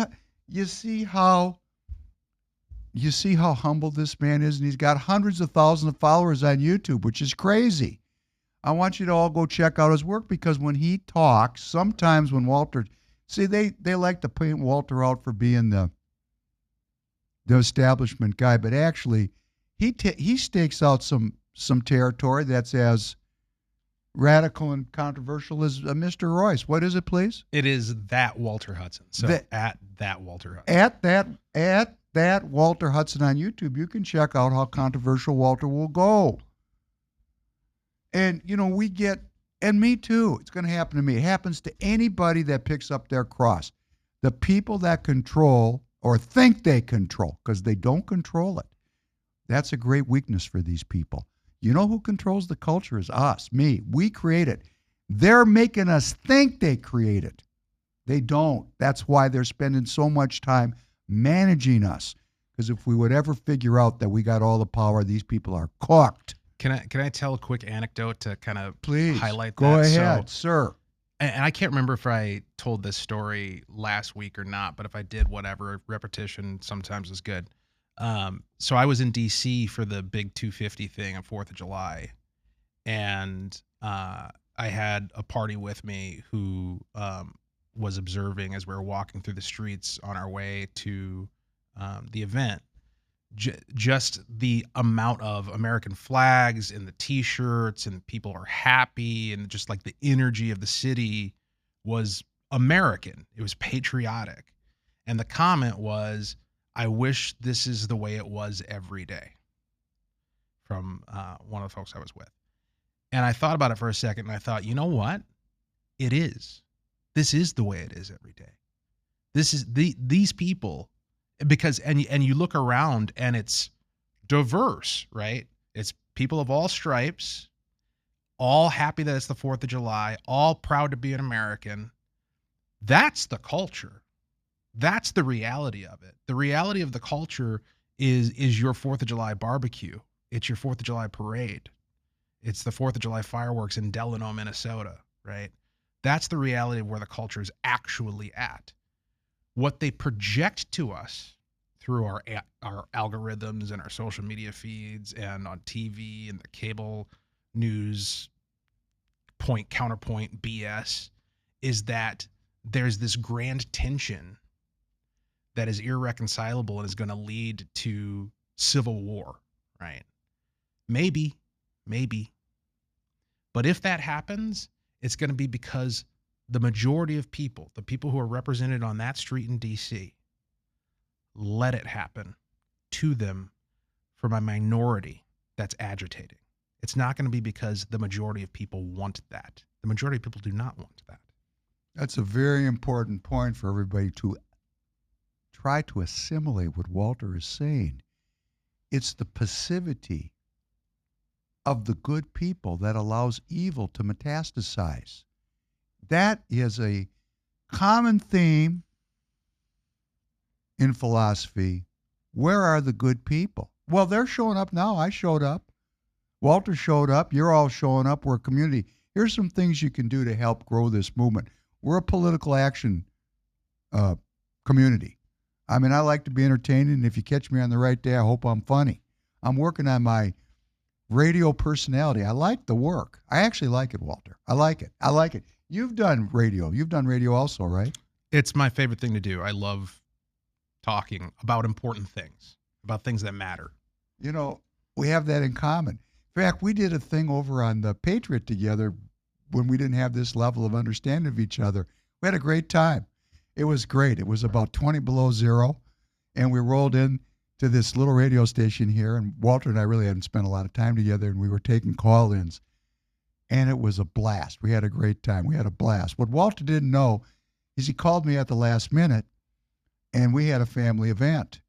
how humble this man is, and he's got hundreds of thousands of followers on YouTube, which is crazy. I want you to all go check out his work because when he talks, sometimes when Walter, see, they like to paint Walter out for being the establishment guy, but actually, he stakes out some territory that's as radical and controversial as Mr. Royce. What is it, please? It is that Walter Hudson. So at that Walter Hudson. At that Walter Hudson on YouTube, you can check out how controversial Walter will go. And we get, and me too. It's going to happen to me. It happens to anybody that picks up their cross. The people that control or think they control, because they don't control it. That's a great weakness for these people. You know who controls the culture is us, me. We create it. They're making us think they create it. They don't. That's why they're spending so much time managing us. Because if we would ever figure out that we got all the power, these people are cooked. Can I tell a quick anecdote to kind of Please highlight go that? ahead, sir. And I can't remember if I told this story last week or not, but if I did, whatever. Repetition sometimes is good. So I was in DC for the big 250 thing on 4th of July, and I had a party with me who was observing as we were walking through the streets on our way to the event. Just the amount of American flags and the T-shirts, and people are happy, and just like the energy of the city was American. It was patriotic. And the comment was, I wish this is the way it was every day, from one of the folks I was with. And I thought about it for a second, and I thought, you know what? It is. This is the way it is every day. This is these people, because and you look around and it's diverse, right? It's people of all stripes, all happy that it's the 4th of July, all proud to be an American. That's the culture. That's the reality of it. The reality of the culture is your 4th of July barbecue. It's your 4th of July parade. It's the 4th of July fireworks in Delano, Minnesota, right? That's the reality of where the culture is actually at. What they project to us through our algorithms and our social media feeds and on TV and the cable news counterpoint BS is that there's this grand tension that is irreconcilable and is going to lead to civil war, right? Maybe. But if that happens, it's going to be because the majority of people, the people who are represented on that street in DC, let it happen to them from a minority that's agitating. It's not going to be because the majority of people want that. The majority of people do not want that. That's a very important point for everybody to try to assimilate what Walter is saying. It's the passivity of the good people that allows evil to metastasize. That is a common theme in philosophy. Where are the good people? Well, they're showing up now. I showed up. Walter showed up. You're all showing up. We're a community. Here's some things you can do to help grow this movement. We're a political action uh, community. I mean, I like to be entertaining, and if you catch me on the right day, I hope I'm funny. I'm working on my radio personality. I like the work. I actually like it, Walter. I like it. I like it. You've done radio. You've done radio also, right? It's my favorite thing to do. I love talking about important things, about things that matter. You know, we have that in common. In fact, we did a thing over on the Patriot together when we didn't have this level of understanding of each other. We had a great time. It was great. It was about 20 below zero, and we rolled in to this little radio station here, and Walter and I really hadn't spent a lot of time together, and we were taking call-ins, and it was a blast. We had a great time. We had a blast. What Walter didn't know is he called me at the last minute, and we had a family event.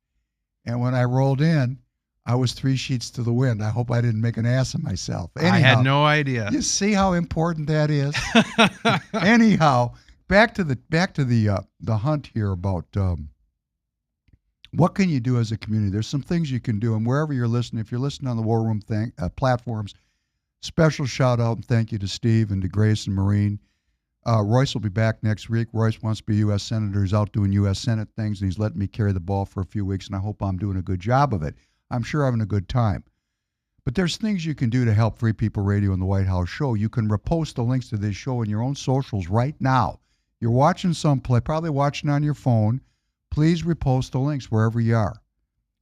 And when I rolled in, I was 3 sheets to the wind. I hope I didn't make an ass of myself. Anyhow, I had no idea. you see how important that is? Anyhow, back to the hunt here about what can you do as a community. There's some things you can do, and wherever you're listening, if you're listening on the War Room platforms, special shout out and thank you to Steve and to Grace and Maureen. Royce will be back next week. Royce wants to be U.S. Senator. He's out doing U.S. Senate things, and he's letting me carry the ball for a few weeks, and I hope I'm doing a good job of it. I'm sure having a good time. But there's things you can do to help Free People Radio and the White House show. You can repost the links to this show in your own socials right now. You're watching someplace, probably watching on your phone. Please repost the links wherever you are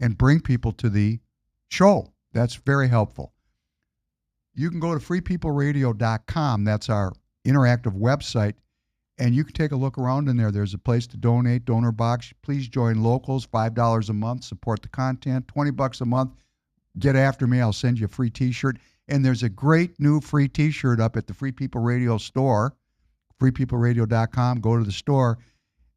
and bring people to the show. That's very helpful. You can go to freepeopleradio.com. That's our interactive website, and you can take a look around in there. There's a place to donate, donor box. Please join locals, $5 a month, support the content, $20 a month. Get after me. I'll send you a free T-shirt. And there's a great new free T-shirt up at the Free People Radio store, freepeopleradio.com. Go to the store.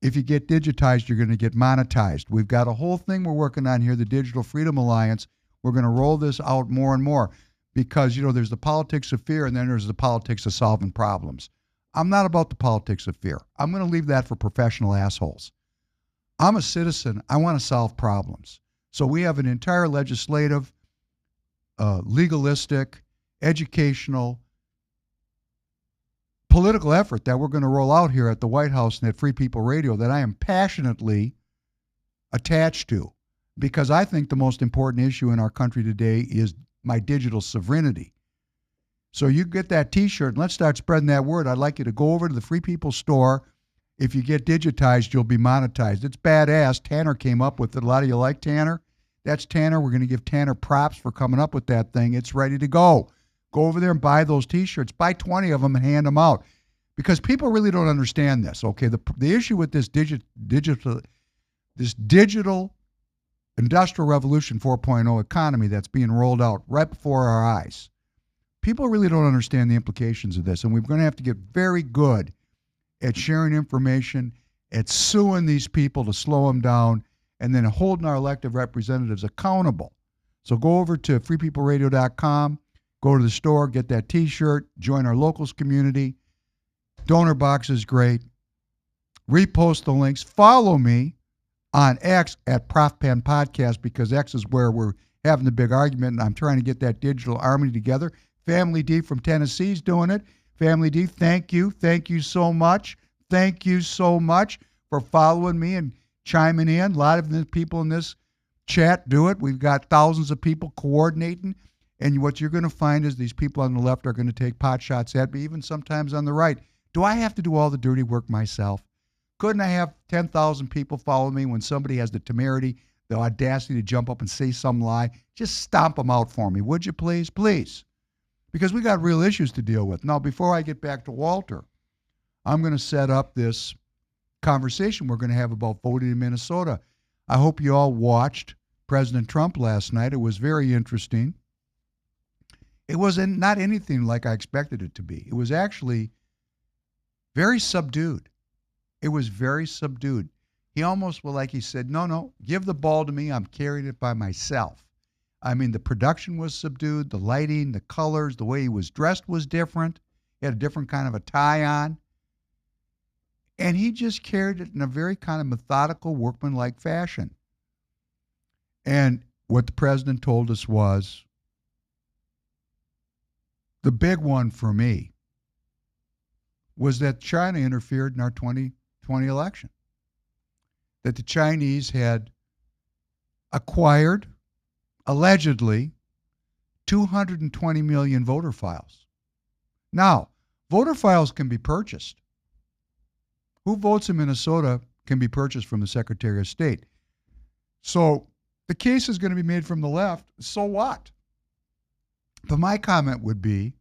If you get digitized, you're going to get monetized. We've got a whole thing we're working on here, the Digital Freedom Alliance. We're going to roll this out more and more because, there's the politics of fear and then there's the politics of solving problems. I'm not about the politics of fear. I'm going to leave that for professional assholes. I'm a citizen. I want to solve problems. So we have an entire legislative, legalistic, educational, political effort that we're going to roll out here at the White House and at Free People Radio that I am passionately attached to because I think the most important issue in our country today is my digital sovereignty. So you get that T-shirt and let's start spreading that word. I'd like you to go over to the Free People store. If you get digitized, you'll be monetized. It's badass. Tanner came up with it. A lot of you like Tanner. That's Tanner. We're going to give Tanner props for coming up with that thing. It's ready to go. Go over there and buy those T-shirts. Buy 20 of them and hand them out. Because people really don't understand this. Okay, the issue with this digital industrial revolution 4.0 economy that's being rolled out right before our eyes. People really don't understand the implications of this, and we're going to have to get very good at sharing information, at suing these people to slow them down, and then holding our elected representatives accountable. So go over to freepeopleradio.com, go to the store, get that T-shirt, join our locals community. Donor box is great. Repost the links. Follow me on X at ProfPan Podcast because X is where we're having the big argument, and I'm trying to get that digital army together. Family D from Tennessee is doing it. Family D, thank you. Thank you so much. Thank you so much for following me and chiming in. A lot of the people in this chat do it. We've got thousands of people coordinating, and what you're going to find is these people on the left are going to take pot shots at me, even sometimes on the right. Do I have to do all the dirty work myself? Couldn't I have 10,000 people follow me when somebody has the temerity, the audacity to jump up and say some lie? Just stomp them out for me, would you please? Please. Because we got real issues to deal with. Now, before I get back to Walter, I'm going to set up this conversation we're going to have about voting in Minnesota. I hope you all watched President Trump last night. It was very interesting. It was not anything like I expected it to be. It was actually very subdued. It was very subdued. He almost, well, like he said, no, give the ball to me. I'm carrying it by myself. I mean, the production was subdued, the lighting, the colors, the way he was dressed was different. He had a different kind of a tie on. And he just carried it in a very kind of methodical, workmanlike fashion. And what the president told us was the big one for me was that China interfered in our 2020 election. That the Chinese had acquired, allegedly, 220 million voter files. Now, voter files can be purchased. Who votes in Minnesota can be purchased from the Secretary of State. So the case is going to be made from the left. So what? But my comment would be,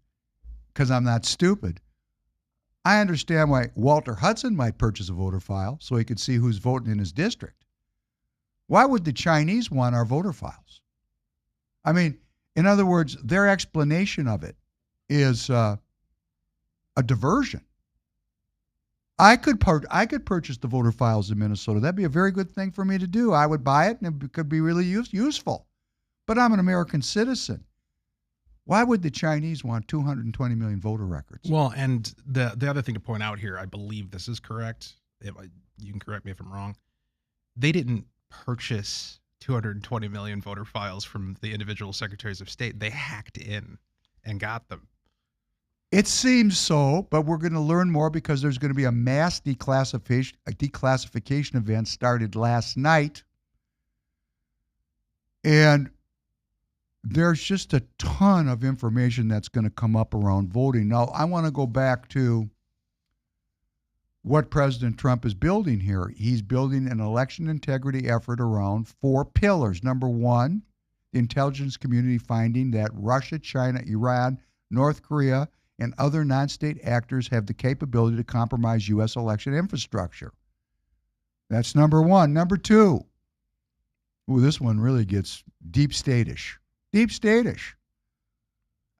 because I'm not stupid, I understand why Walter Hudson might purchase a voter file so he could see who's voting in his district. Why would the Chinese want our voter files? I mean, in other words, their explanation of it is a diversion. I could purchase the voter files in Minnesota. That'd be a very good thing for me to do. I would buy it, and it could be really useful. But I'm an American citizen. Why would the Chinese want 220 million voter records? Well, and the other thing to point out here, I believe this is correct. You can correct me if I'm wrong. They didn't purchase 220 million voter files from the individual secretaries of state. They hacked in and got them. It seems so, but we're going to learn more because there's going to be a mass declassification event started last night. And there's just a ton of information that's going to come up around voting. Now, I want to go back to what President Trump is building here. He's building an election integrity effort around 4 pillars. Number one, the intelligence community finding that Russia, China, Iran, North Korea, and other non-state actors have the capability to compromise U.S. election infrastructure. That's number one. Number two, this one really gets deep state-ish. Deep state-ish.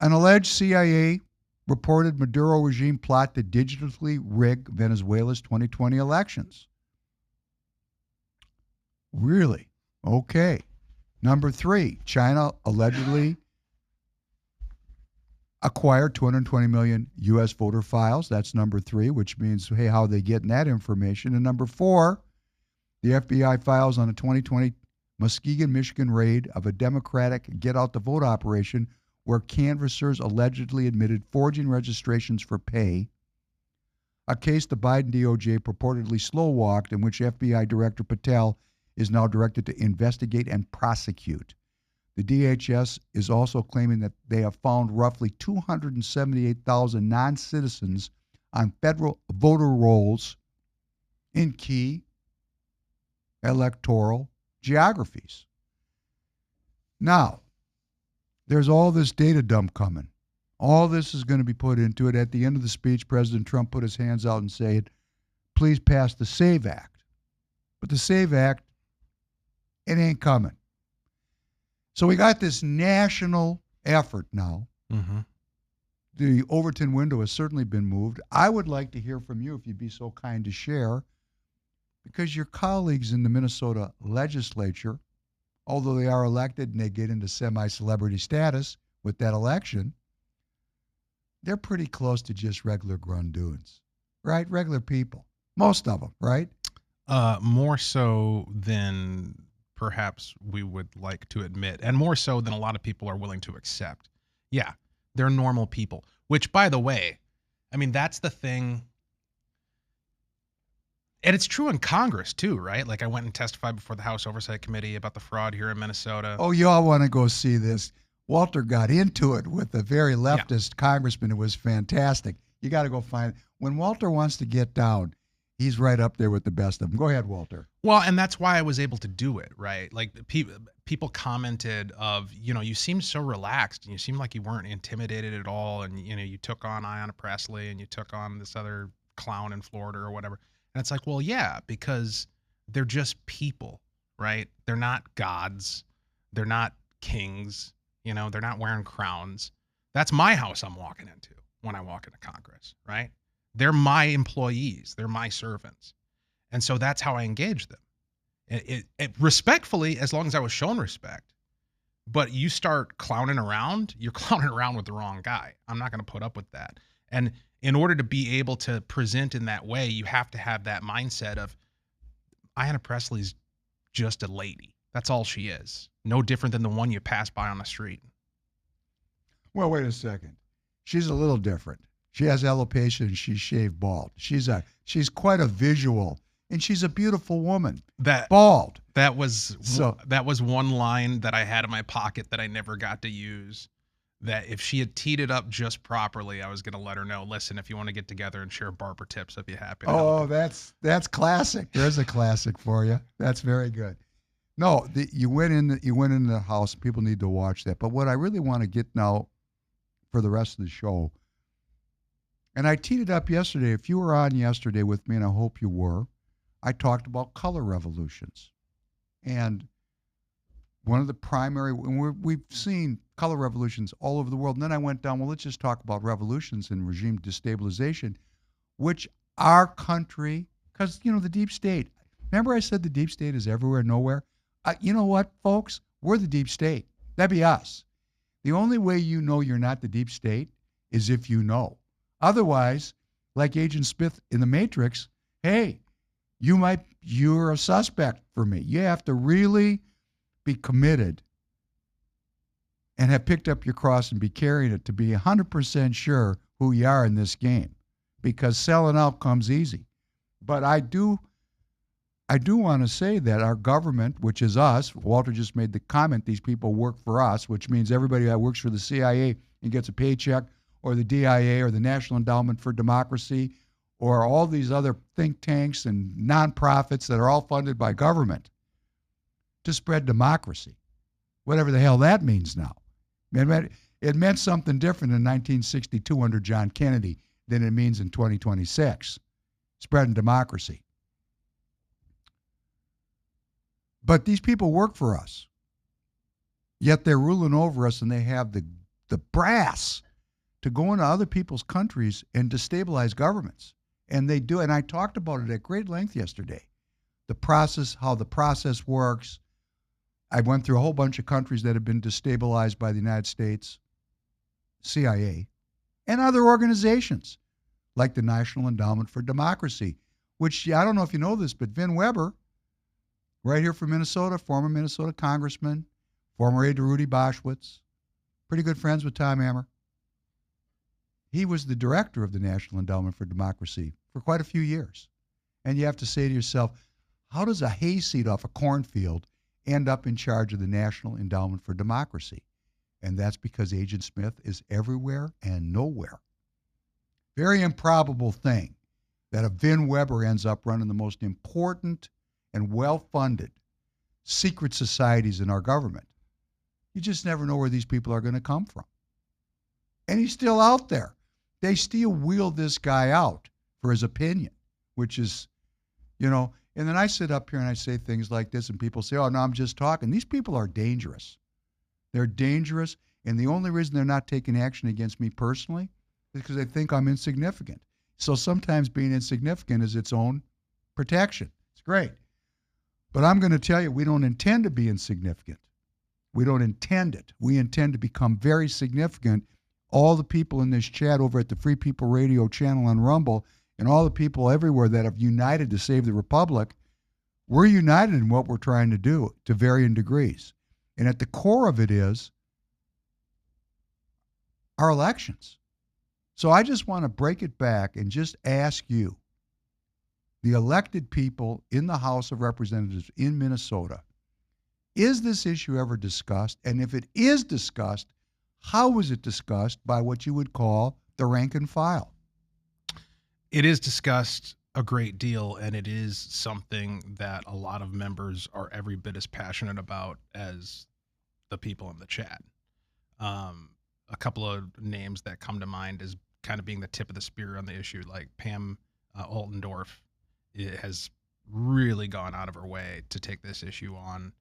An alleged CIA reported Maduro regime plot to digitally rig Venezuela's 2020 elections. Really? Okay. Number three, China allegedly acquired 220 million U.S. voter files. That's number three, which means, hey, how are they getting that information? And number four, the FBI files on a 2020 Muskegon, Michigan raid of a Democratic get-out-the-vote operation where canvassers allegedly admitted forging registrations for pay, a case the Biden DOJ purportedly slow-walked, in which FBI Director Patel is now directed to investigate and prosecute. The DHS is also claiming that they have found roughly 278,000 non-citizens on federal voter rolls in key electoral geographies. Now, there's all this data dump coming. All this is going to be put into it. At the end of the speech, President Trump put his hands out and said, please pass the SAVE Act. But the SAVE Act, it ain't coming. So we got this national effort now. Mm-hmm. The Overton window has certainly been moved. I would like to hear from you, if you'd be so kind to share, because your colleagues in the Minnesota legislature, although they are elected and they get into semi-celebrity status with that election, they're pretty close to just regular grundoons, right? Regular people. Most of them, right? More so than perhaps we would like to admit, and more so than a lot of people are willing to accept. Yeah, they're normal people, which, by the way, I mean, that's the thing. And it's true in Congress, too, right? Like, I went and testified before the House Oversight Committee about the fraud here in Minnesota. Oh, you all want to go see this. Walter got into it with a very leftist congressman. It was fantastic. You got to go find it. When Walter wants to get down, he's right up there with the best of them. Go ahead, Walter. Well, and that's why I was able to do it, right? Like, people commented of, you seemed so relaxed and you seemed like you weren't intimidated at all. And, you took on Ayanna Pressley and you took on this other clown in Florida or whatever. And it's like, well, yeah, because they're just people, right? They're not gods. They're not kings. They're not wearing crowns. That's my house I'm walking into when I walk into Congress, right? They're my employees. They're my servants. And so that's how I engage them. It respectfully, as long as I was shown respect. But you start clowning around, you're clowning around with the wrong guy. I'm not going to put up with that. And in order to be able to present in that way, you have to have that mindset of Ayanna Presley's just a lady. That's all she is. No different than the one you pass by on the street. Well, wait a second. She's a little different. She has alopecia and she's shaved bald. She's quite a visual, and she's a beautiful woman. That Bald. that was So that was one line that I had in my pocket that I never got to use. That if she had teed it up just properly, I was going to let her know. Listen, if you want to get together and share barber tips, I'd be happy to help. oh, that's classic. There's a classic for you. That's very good. No, you went in the house. People need to watch that. But what I really want to get now for the rest of the show, and I teed it up yesterday. If you were on yesterday with me, and I hope you were, I talked about color revolutions. And one of the primary, and we've seen color revolutions all over the world. And then I went down, well, let's just talk about revolutions and regime destabilization, which our country, because, the deep state, remember I said the deep state is everywhere, nowhere? You know what, folks? We're the deep state. That'd be us. The only way you know you're not the deep state is if you know. Otherwise, like Agent Smith in The Matrix, hey, you're a suspect for me. You have to really be committed and have picked up your cross and be carrying it to be 100% sure who you are in this game, because selling out comes easy. But I do want to say that our government, which is us, Walter just made the comment, these people work for us, which means everybody that works for the CIA and gets a paycheck, or the DIA, or the National Endowment for Democracy, or all these other think tanks and nonprofits that are all funded by government to spread democracy, whatever the hell that means now. It meant something different in 1962 under John Kennedy than it means in 2026, spreading democracy. But these people work for us, yet they're ruling over us, and they have the brass to go into other people's countries and destabilize governments. And they do, and I talked about it at great length yesterday. The process, how the process works. I went through a whole bunch of countries that have been destabilized by the United States, CIA, and other organizations like the National Endowment for Democracy, which, I don't know if you know this, but Vin Weber, right here from Minnesota, former Minnesota congressman, former aide to Rudy Boschwitz, pretty good friends with Tom Emmer. He was the director of the National Endowment for Democracy for quite a few years. And you have to say to yourself, how does a hayseed off a cornfield end up in charge of the National Endowment for Democracy? And that's because Agent Smith is everywhere and nowhere. Very improbable thing that a Vin Weber ends up running the most important and well-funded secret societies in our government. You just never know where these people are going to come from. And he's still out there. They still wheel this guy out for his opinion, which is, and then I sit up here and I say things like this, and people say, oh, no, I'm just talking. These people are dangerous. They're dangerous, and the only reason they're not taking action against me personally is because they think I'm insignificant. So sometimes being insignificant is its own protection. It's great. But I'm going to tell you, we don't intend to be insignificant. We don't intend it. We intend to become very significant. All the people in this chat over at the Free People Radio channel on Rumble, and all the people everywhere that have united to save the Republic, we're united in what we're trying to do to varying degrees. And at the core of it is our elections. So I just want to break it back and just ask you, the elected people in the House of Representatives in Minnesota, is this issue ever discussed? And if it is discussed, how is it discussed by what you would call the rank and file? It is discussed a great deal, and it is something that a lot of members are every bit as passionate about as the people in the chat. A couple of names that come to mind as kind of being the tip of the spear on the issue, like Pam Altendorf, it has really gone out of her way to take this issue on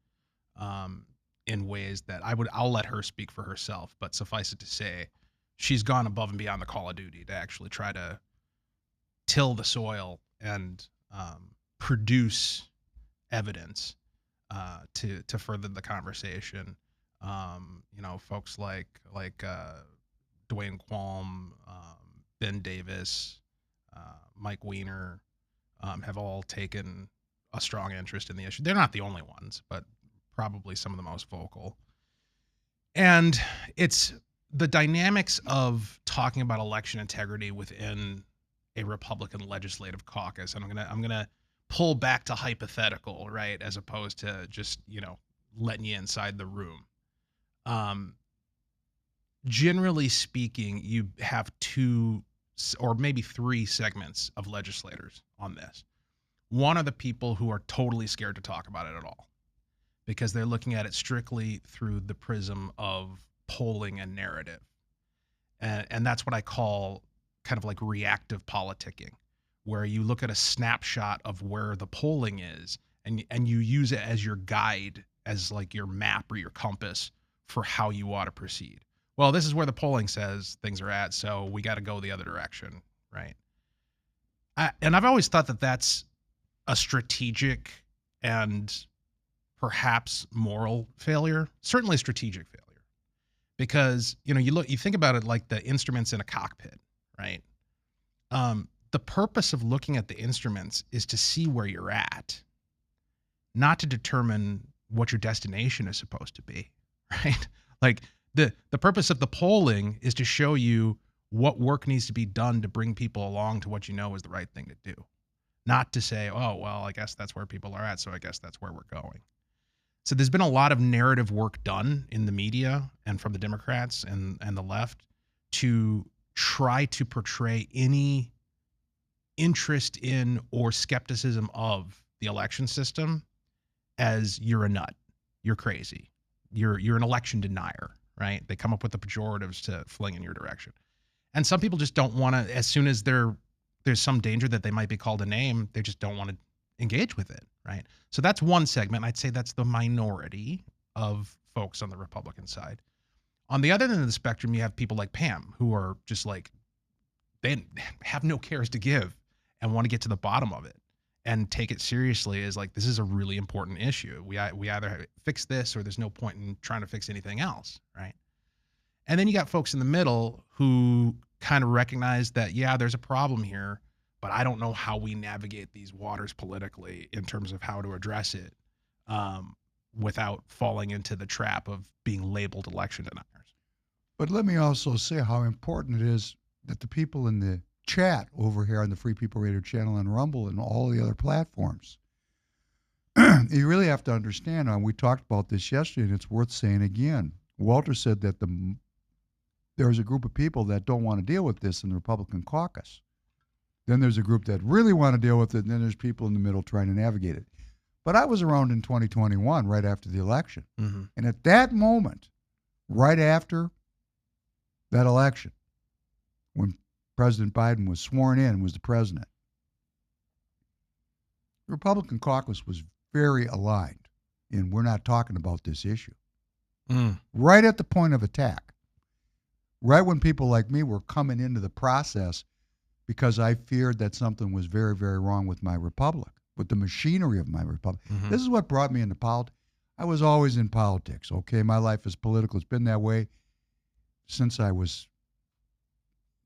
in ways that I'll let her speak for herself, but suffice it to say, she's gone above and beyond the call of duty to actually try to till the soil and produce evidence to further the conversation. Folks like Dwayne Qualm, Ben Davis, Mike Weiner, have all taken a strong interest in the issue. They're not the only ones, but probably some of the most vocal. And it's the dynamics of talking about election integrity within a Republican legislative caucus. And I'm gonna pull back to hypothetical, right, as opposed to just letting you inside the room. Generally speaking, you have two or maybe three segments of legislators on this. One are the people who are totally scared to talk about it at all because they're looking at it strictly through the prism of polling and narrative. And that's what I call kind of like reactive politicking, where you look at a snapshot of where the polling is and you use it as your guide, as like your map or your compass for how you ought to proceed. Well, this is where the polling says things are at, so we got to go the other direction, right? And I've always thought that that's a strategic and perhaps moral failure, certainly strategic failure, because you think about it like the instruments in a cockpit, right? The purpose of looking at the instruments is to see where you're at, not to determine what your destination is supposed to be, right? Like the purpose of the polling is to show you what work needs to be done to bring people along to what you know is the right thing to do. Not to say, oh, well, I guess that's where people are at, so I guess that's where we're going. So there's been a lot of narrative work done in the media and from the Democrats and the left to try to portray any interest in or skepticism of the election system as you're a nut, you're crazy, you're an election denier, right? They come up with the pejoratives to fling in your direction. And some people just don't want to, as soon as there's some danger that they might be called a name, they just don't want to engage with it, right? So that's one segment. I'd say that's the minority of folks on the Republican side. On the other end of the spectrum, you have people like Pam, who are just like, they have no cares to give and want to get to the bottom of it and take it seriously as like, this is a really important issue. We either fix this or there's no point in trying to fix anything else, right? And then you got folks in the middle who kind of recognize that, yeah, there's a problem here, but I don't know how we navigate these waters politically in terms of how to address it without falling into the trap of being labeled election deniers. But let me also say how important it is that the people in the chat over here on the Free People Radio channel and Rumble and all the other platforms, you really have to understand, and we talked about this yesterday, and it's worth saying again. Walter said that there's a group of people that don't want to deal with this in the Republican caucus. Then there's a group that really want to deal with it, and then there's people in the middle trying to navigate it. But I was around in 2021, right after the election. Mm-hmm. And at that moment, right after that election, when President Biden was sworn in and was the president, the Republican caucus was very aligned in we're not talking about this issue. Right at the point of attack. Right when people like me were coming into the process because I feared that something was very, very wrong with my republic, with the machinery of my republic. Mm-hmm. This is what brought me into politics. I was always in politics, okay? My life is political. It's been that way since I was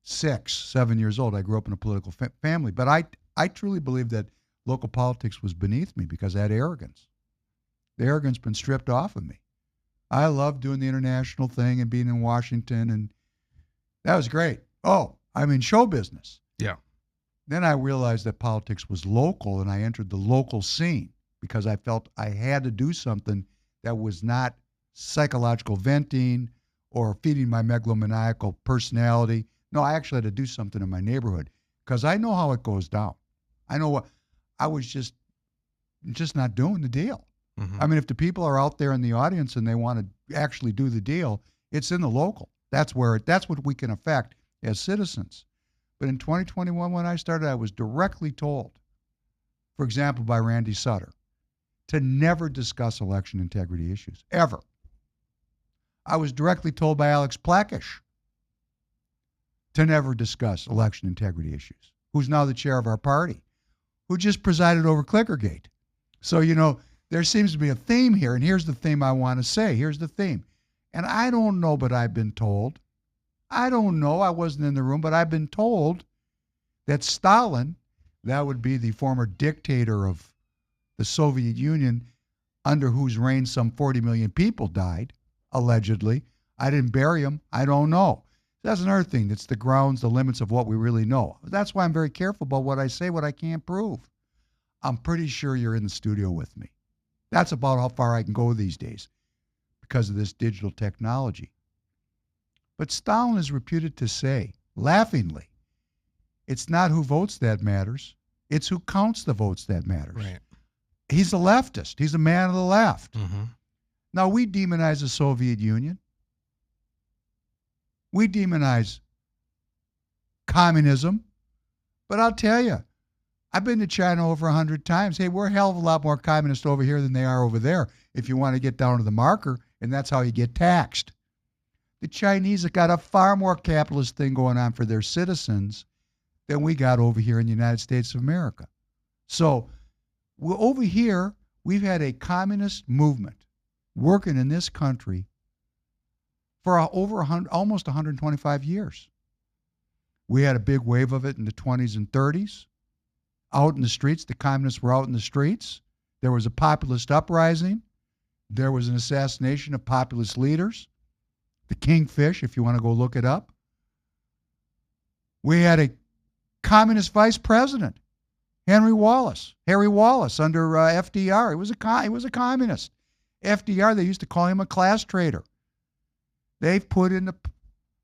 7 years old. I grew up in a political family. But I truly believe that local politics was beneath me because I had arrogance. The arrogance been stripped off of me. I loved doing the international thing and being in Washington, and that was great. Oh, I'm in show business. Yeah. Then I realized that politics was local, and I entered the local scene because I felt I had to do something that was not psychological venting or feeding my megalomaniacal personality. No, I actually had to do something in my neighborhood because I know how it goes down. I know what I was just not doing the deal. Mm-hmm. I mean, if the people are out there in the audience and they want to actually do the deal, it's in the local. That's what we can affect as citizens. But in 2021, when I started, I was directly told, for example, by Randy Sutter, to never discuss election integrity issues, ever. I was directly told by Alex Plakish to never discuss election integrity issues, who's now the chair of our party, who just presided over Clickergate. So, there seems to be a theme here, and here's the theme I want to say. Here's the theme. And I don't know, but I've been told. I don't know. I wasn't in the room, but I've been told that Stalin, that would be the former dictator of the Soviet Union, under whose reign some 40 million people died, allegedly. I didn't bury him. I don't know. That's another thing. That's the grounds, the limits of what we really know. That's why I'm very careful about what I say, what I can't prove. I'm pretty sure you're in the studio with me. That's about how far I can go these days because of this digital technology. But Stalin is reputed to say, laughingly, it's not who votes that matters. It's who counts the votes that matters. Right. He's a leftist. He's a man of the left. Mm-hmm. Now, we demonize the Soviet Union. We demonize communism. But I'll tell you, I've been to China over 100 times. Hey, we're a hell of a lot more communist over here than they are over there if you want to get down to the marker, and that's how you get taxed. The Chinese have got a far more capitalist thing going on for their citizens than we got over here in the United States of America. So over here, we've had a communist movement working in this country for almost 125 years. We had a big wave of it in the 20s and 30s. Out in the streets, the communists were out in the streets. There was a populist uprising. There was an assassination of populist leaders. The Kingfish, if you want to go look it up. We had a communist vice president, Harry Wallace under FDR. He was a communist. FDR, they used to call him a class traitor. They've put in the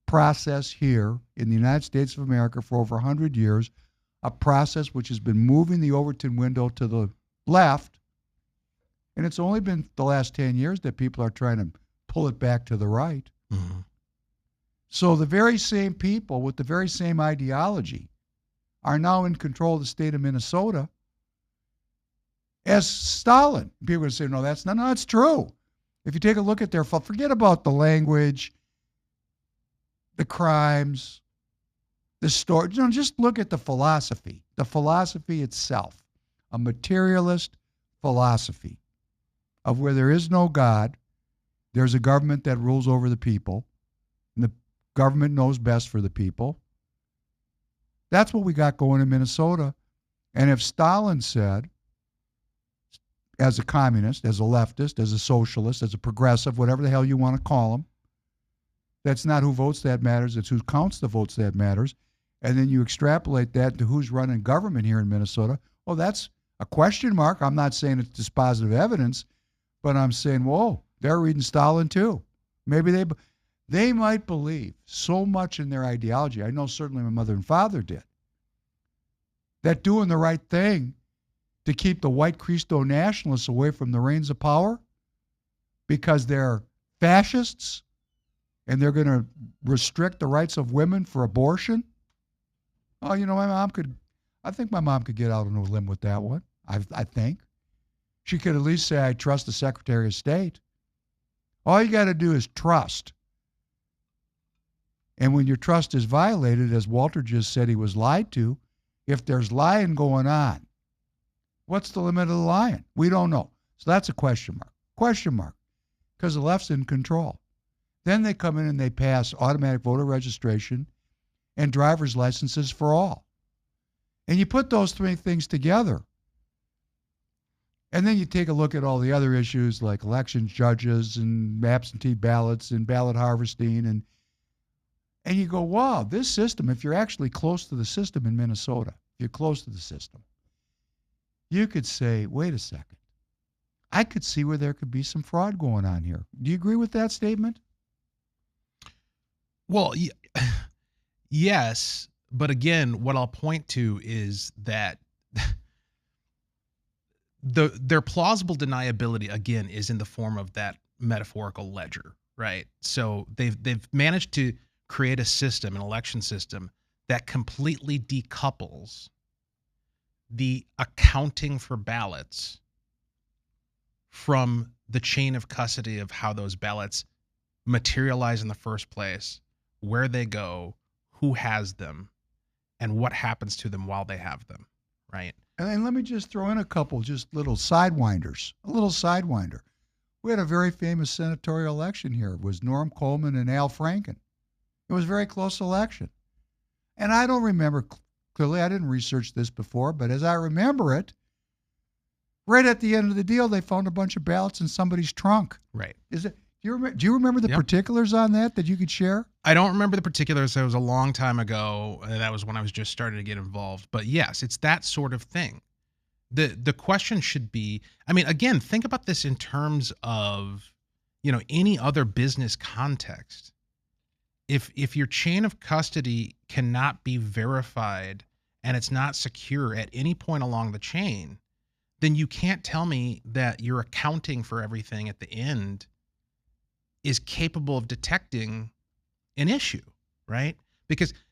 process here in the United States of America for over 100 years, a process which has been moving the Overton window to the left, and it's only been the last 10 years that people are trying to pull it back to the right. Mm-hmm. So the very same people with the very same ideology are now in control of the state of Minnesota as Stalin. People are going to say, no, that's true. If you take a look at their, forget about the language, the crimes, the story. Just look at the philosophy itself, a materialist philosophy of where there is no God, there's a government that rules over the people, and the government knows best for the people. That's what we got going in Minnesota. And if Stalin said, as a communist, as a leftist, as a socialist, as a progressive, whatever the hell you want to call him, that's not who votes that matters, it's who counts the votes that matters. And then you extrapolate that to who's running government here in Minnesota. Well, that's a question mark. I'm not saying it's dispositive evidence, but I'm saying, whoa, they're reading Stalin too. Maybe they might believe so much in their ideology. I know certainly my mother and father did. That doing the right thing to keep the white Christo nationalists away from the reins of power because they're fascists and they're going to restrict the rights of women for abortion. Oh, I think my mom could get out on a limb with that one. I think. She could at least say, I trust the Secretary of State. All you got to do is trust. And when your trust is violated, as Walter just said he was lied to, if there's lying going on, what's the limit of the lying? We don't know. So that's a question mark. Question mark. Because the left's in control. Then they come in and they pass automatic voter registration and driver's licenses for all. And you put those three things together. And then you take a look at all the other issues like election judges and absentee ballots and ballot harvesting. And you go, wow, this system, if you're actually close to the system in Minnesota, if you're close to the system, you could say, wait a second. I could see where there could be some fraud going on here. Do you agree with that statement? Well, yes. But again, what I'll point to is that their plausible deniability, again, is in the form of that metaphorical ledger, right? So they've managed to create a system, an election system, that completely decouples the accounting for ballots from the chain of custody of how those ballots materialize in the first place, where they go, who has them, and what happens to them while they have them, right? And let me just throw in a couple just little sidewinders, a little sidewinder. We had a very famous senatorial election here. It was Norm Coleman and Al Franken. It was a very close election. And I don't remember clearly, I didn't research this before, but as I remember it, right at the end of the deal, they found a bunch of ballots in somebody's trunk. Right. Do you remember the particulars on that you could share? I don't remember the particulars. It was a long time ago. That was when I was just starting to get involved. But yes, it's that sort of thing. The question should be, I mean, again, think about this in terms of, any other business context. If your chain of custody cannot be verified and it's not secure at any point along the chain, then you can't tell me that your accounting for everything at the end is capable of detecting an issue, right?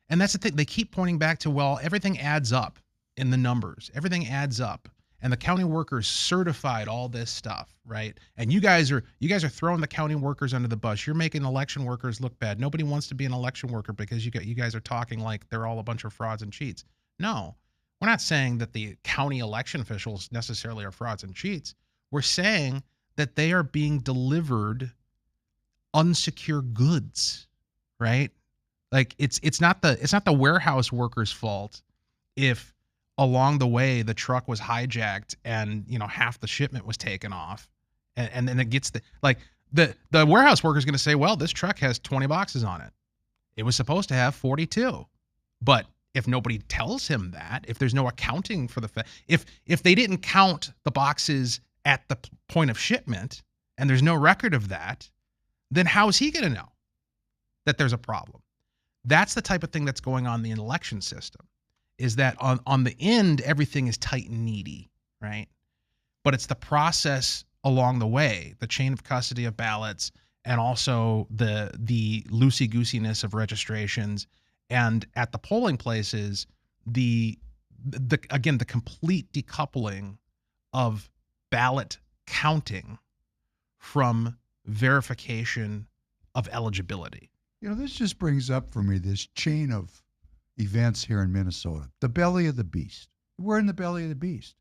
And that's the thing, they keep pointing back to, well, everything adds up in the numbers. Everything adds up. And the county workers certified all this stuff, right? And you guys are throwing the county workers under the bus. You're making election workers look bad. Nobody wants to be an election worker because you guys are talking like they're all a bunch of frauds and cheats. No, we're not saying that the county election officials necessarily are frauds and cheats. We're saying that they are being delivered unsecure goods, right? Like it's not the warehouse workers' fault if along the way the truck was hijacked and half the shipment was taken off, and then it gets the warehouse worker is going to say, well, this truck has 20 boxes on it. It was supposed to have 42. But if nobody tells him that, if there's no accounting for the fact, if they didn't count the boxes at the point of shipment and there's no record of that, then how is he going to know that there's a problem? That's the type of thing that's going on in the election system, is that on the end, everything is tight and needy, right? But it's the process along the way, the chain of custody of ballots, and also the loosey-goosiness of registrations, and at the polling places, the complete decoupling of ballot counting from verification of eligibility. This just brings up for me this chain of events here in Minnesota. The belly of the beast. We're in the belly of the beast.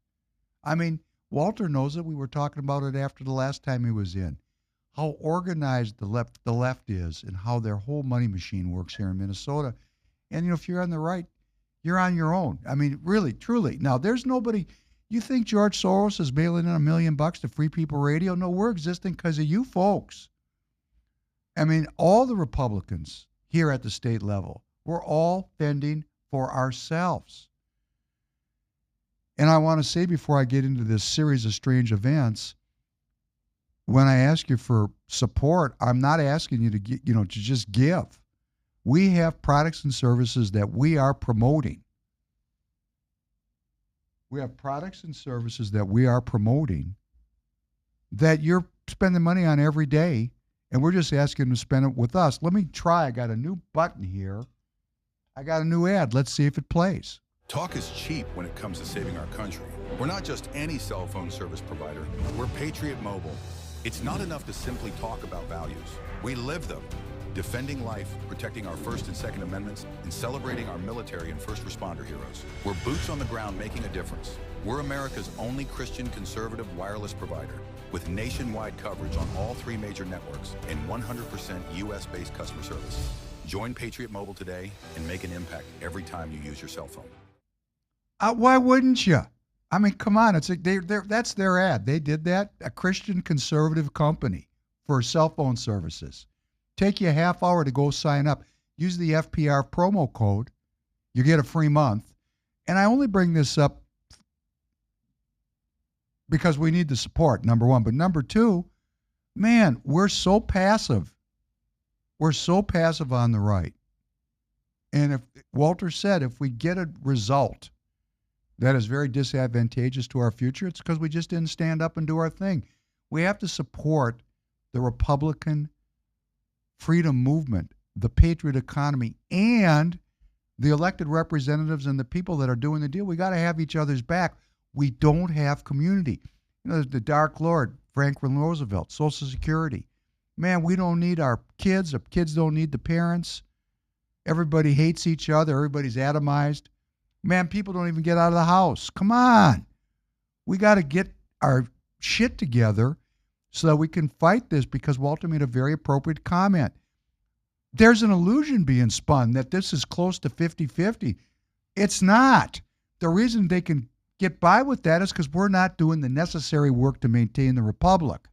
I mean, Walter knows it. We were talking about it after the last time he was in. How organized the left is and how their whole money machine works here in Minnesota. And if you're on the right, you're on your own. I mean, really, truly. Now, there's nobody. You think George Soros is mailing in $1 million to Free People Radio? No, we're existing because of you folks. I mean, all the Republicans here at the state level, we're all fending for ourselves. And I want to say before I get into this series of strange events, when I ask you for support, I'm not asking you to to just give. We have products and services that we are promoting. We have products and services that we are promoting that you're spending money on every day, and we're just asking them to spend it with us. Let me try. I got a new button here. I got a new ad. Let's see if it plays. Talk is cheap when it comes to saving our country. We're not just any cell phone service provider. We're Patriot Mobile. It's not enough to simply talk about values. We live them. Defending life, protecting our First and Second Amendments, and celebrating our military and first responder heroes. We're boots on the ground making a difference. We're America's only Christian conservative wireless provider with nationwide coverage on all 3 major networks and 100% U.S.-based customer service. Join Patriot Mobile today and make an impact every time you use your cell phone. Why wouldn't you? I mean, come on. That's their ad. They did that. A Christian conservative company for cell phone services. Take you a half hour to go sign up. Use the FPR promo code. You get a free month. And I only bring this up because we need the support, number one. But number two, man, we're so passive. We're so passive on the right. And if Walter said, if we get a result that is very disadvantageous to our future, it's because we just didn't stand up and do our thing. We have to support the Republican freedom movement, the patriot economy, and the elected representatives and the people that are doing the deal. We got to have each other's back. We don't have community. The Dark Lord, Franklin Roosevelt, Social Security. Man, we don't need our kids. Our kids don't need the parents. Everybody hates each other. Everybody's atomized. Man, people don't even get out of the house. Come on. We got to get our shit together so that we can fight this, because Walter made a very appropriate comment. There's an illusion being spun that this is close to 50-50. It's not. The reason they can get by with that is because we're not doing the necessary work to maintain the republic.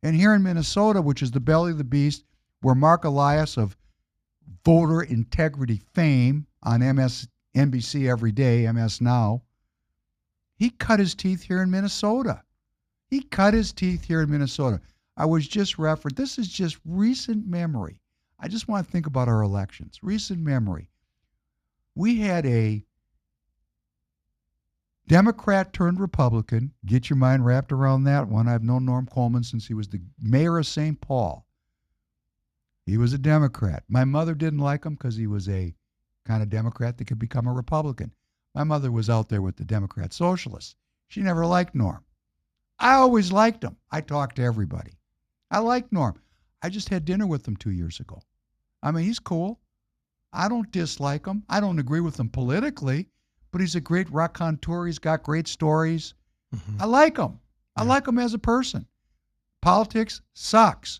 And here in Minnesota, which is the belly of the beast, where Mark Elias of voter integrity fame on MSNBC every day, MS Now, he cut his teeth here in Minnesota. He cut his teeth here in Minnesota. I was just referenced. This is just recent memory. I just want to think about our elections. Recent memory. We had a Democrat turned Republican. Get your mind wrapped around that one. I've known Norm Coleman since he was the mayor of St. Paul. He was a Democrat. My mother didn't like him because he was a kind of Democrat that could become a Republican. My mother was out there with the Democrat socialists. She never liked Norm. I always liked him. I talked to everybody. I liked Norm. I just had dinner with him 2 years ago. I mean, he's cool. I don't dislike him. I don't agree with him politically, but he's a great raconteur. He's got great stories. I like him. I like him as a person. Politics sucks.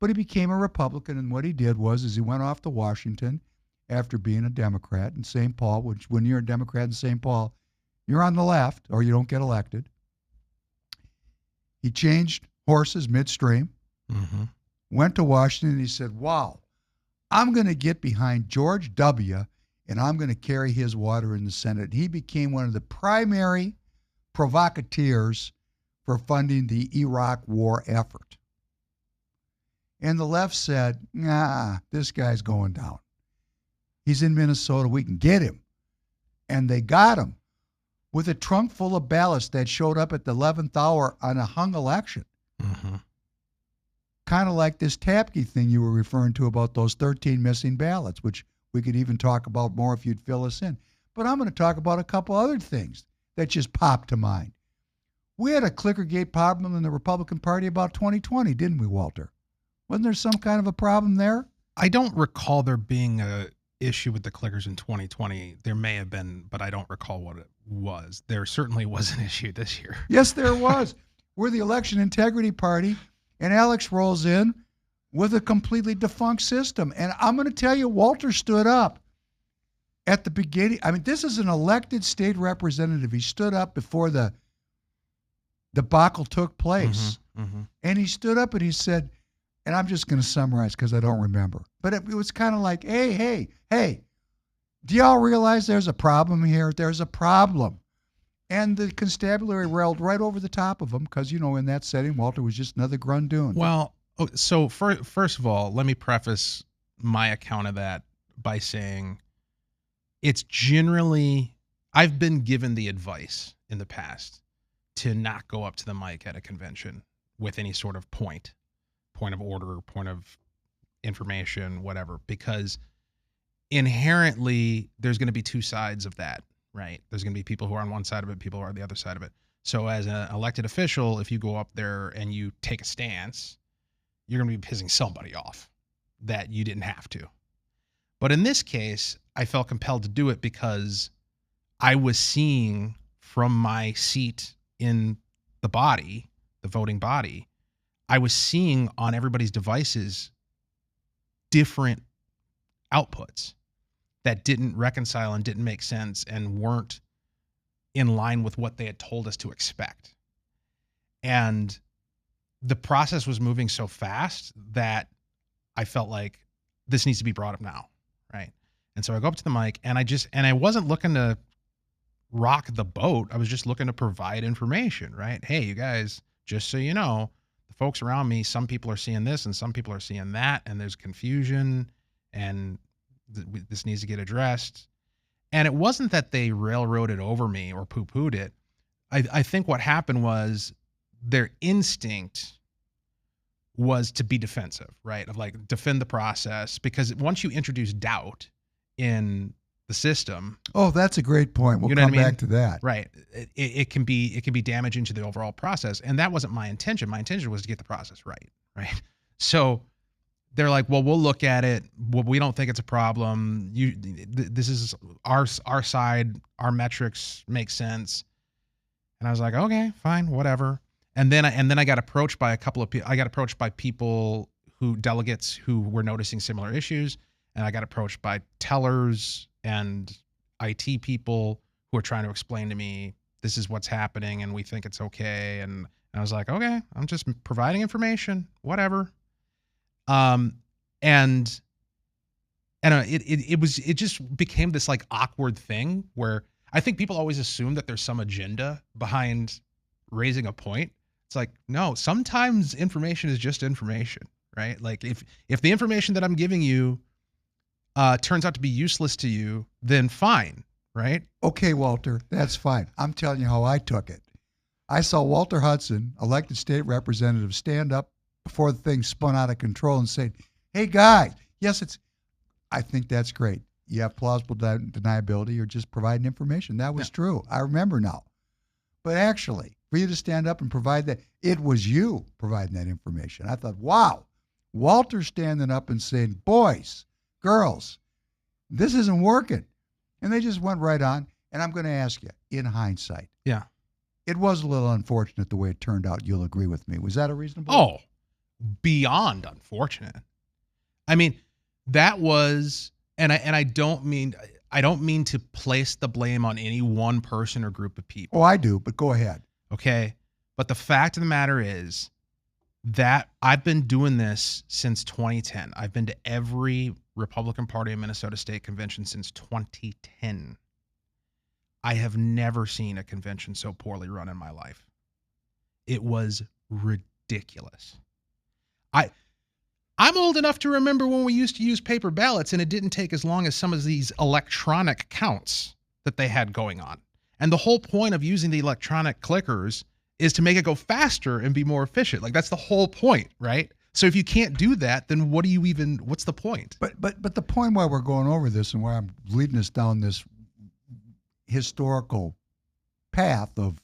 But he became a Republican, and what he did was he went off to Washington after being a Democrat in St. Paul, which when you're a Democrat in St. Paul, you're on the left or you don't get elected. He changed horses midstream, went to Washington, and he said, wow, I'm going to get behind George W., and I'm going to carry his water in the Senate. He became one of the primary provocateurs for funding the Iraq war effort. And the left said, nah, this guy's going down. He's in Minnesota. We can get him. And they got him with a trunk full of ballots that showed up at the 11th hour on a hung election. Kind of like this Tapke thing you were referring to about those 13 missing ballots, which we could even talk about more if you'd fill us in. But I'm going to talk about a couple other things that just popped to mind. We had a Clickergate problem in the Republican Party about 2020, didn't we, Walter? Wasn't there some kind of a problem there? I don't recall there being a issue with the clickers in 2020. There may have been, but I don't recall what it was. There certainly was an issue this year. Yes, there was. We're the Election Integrity Party, and Alex rolls in with a completely defunct system. And I'm going to tell you, Walter stood up at the beginning. I mean, this is an elected state representative. He stood up before the debacle took place. And he stood up and he said, and I'm just going to summarize because I don't remember, but it was kind of like, hey, do y'all realize there's a problem here? There's a problem. And the constabulary railed right over the top of him because, in that setting, Walter was just another grundoon. Well, so first of all, let me preface my account of that by saying it's generally, I've been given the advice in the past to not go up to the mic at a convention with any sort of point of order, point of information, whatever, because inherently there's going to be two sides of that, right? There's going to be people who are on one side of it, people who are on the other side of it. So as an elected official, if you go up there and you take a stance, you're going to be pissing somebody off that you didn't have to. But in this case, I felt compelled to do it because I was seeing from my seat in the body, the voting body, I was seeing on everybody's devices different outputs that didn't reconcile and didn't make sense and weren't in line with what they had told us to expect. And the process was moving so fast that I felt like this needs to be brought up now, right? And so I go up to the mic and I wasn't looking to rock the boat. I was just looking to provide information, right? Hey, you guys, just so you know, the folks around me, some people are seeing this and some people are seeing that, and there's confusion, and this needs to get addressed. And it wasn't that they railroaded over me or poo-pooed it. I think what happened was their instinct was to be defensive, right? Of like defend the process, because once you introduce doubt in the system. Oh, that's a great point. We'll come back to that. Right. It can be damaging to the overall process. And that wasn't my intention. My intention was to get the process right. Right. So they're like, well, we'll look at it. Well, we don't think it's a problem. This is our side. Our metrics make sense. And I was like, okay, fine, whatever. And then I got approached by a couple of people. I got approached by delegates who were noticing similar issues, and I got approached by tellers and IT people who are trying to explain to me this is what's happening and we think it's okay. And I was like, okay, I'm just providing information, whatever. And it just became this like awkward thing where I think people always assume that there's some agenda behind raising a point. It's like, no, sometimes information is just information, right? Like if the information that I'm giving you turns out to be useless to you, then fine, right? Okay, Walter, that's fine. I'm telling you how I took it. I saw Walter Hudson, elected state representative, stand up before the thing spun out of control and say, hey, guys, yes, I think that's great. You have plausible deniability. You're just providing information. That was true. I remember now. But actually, for you to stand up and provide that, it was you providing that information. I thought, wow, Walter's standing up and saying, boys, girls, this isn't working. And they just went right on. And I'm going to ask you, in hindsight, yeah, it was a little unfortunate the way it turned out. You'll agree with me. Was that a reasonable? Oh, beyond unfortunate. I mean, that was, and I don't mean to place the blame on any one person or group of people. Oh, I do, but go ahead. Okay. But the fact of the matter is that I've been doing this since 2010. I've been to every Republican Party of Minnesota State convention since 2010. I have never seen a convention so poorly run in my life. It was ridiculous. I'm old enough to remember when we used to use paper ballots and it didn't take as long as some of these electronic counts that they had going on. And the whole point of using the electronic clickers is to make it go faster and be more efficient. Like that's the whole point, right? So if you can't do that, then what's the point? But the point why we're going over this and why I'm leading us down this historical path of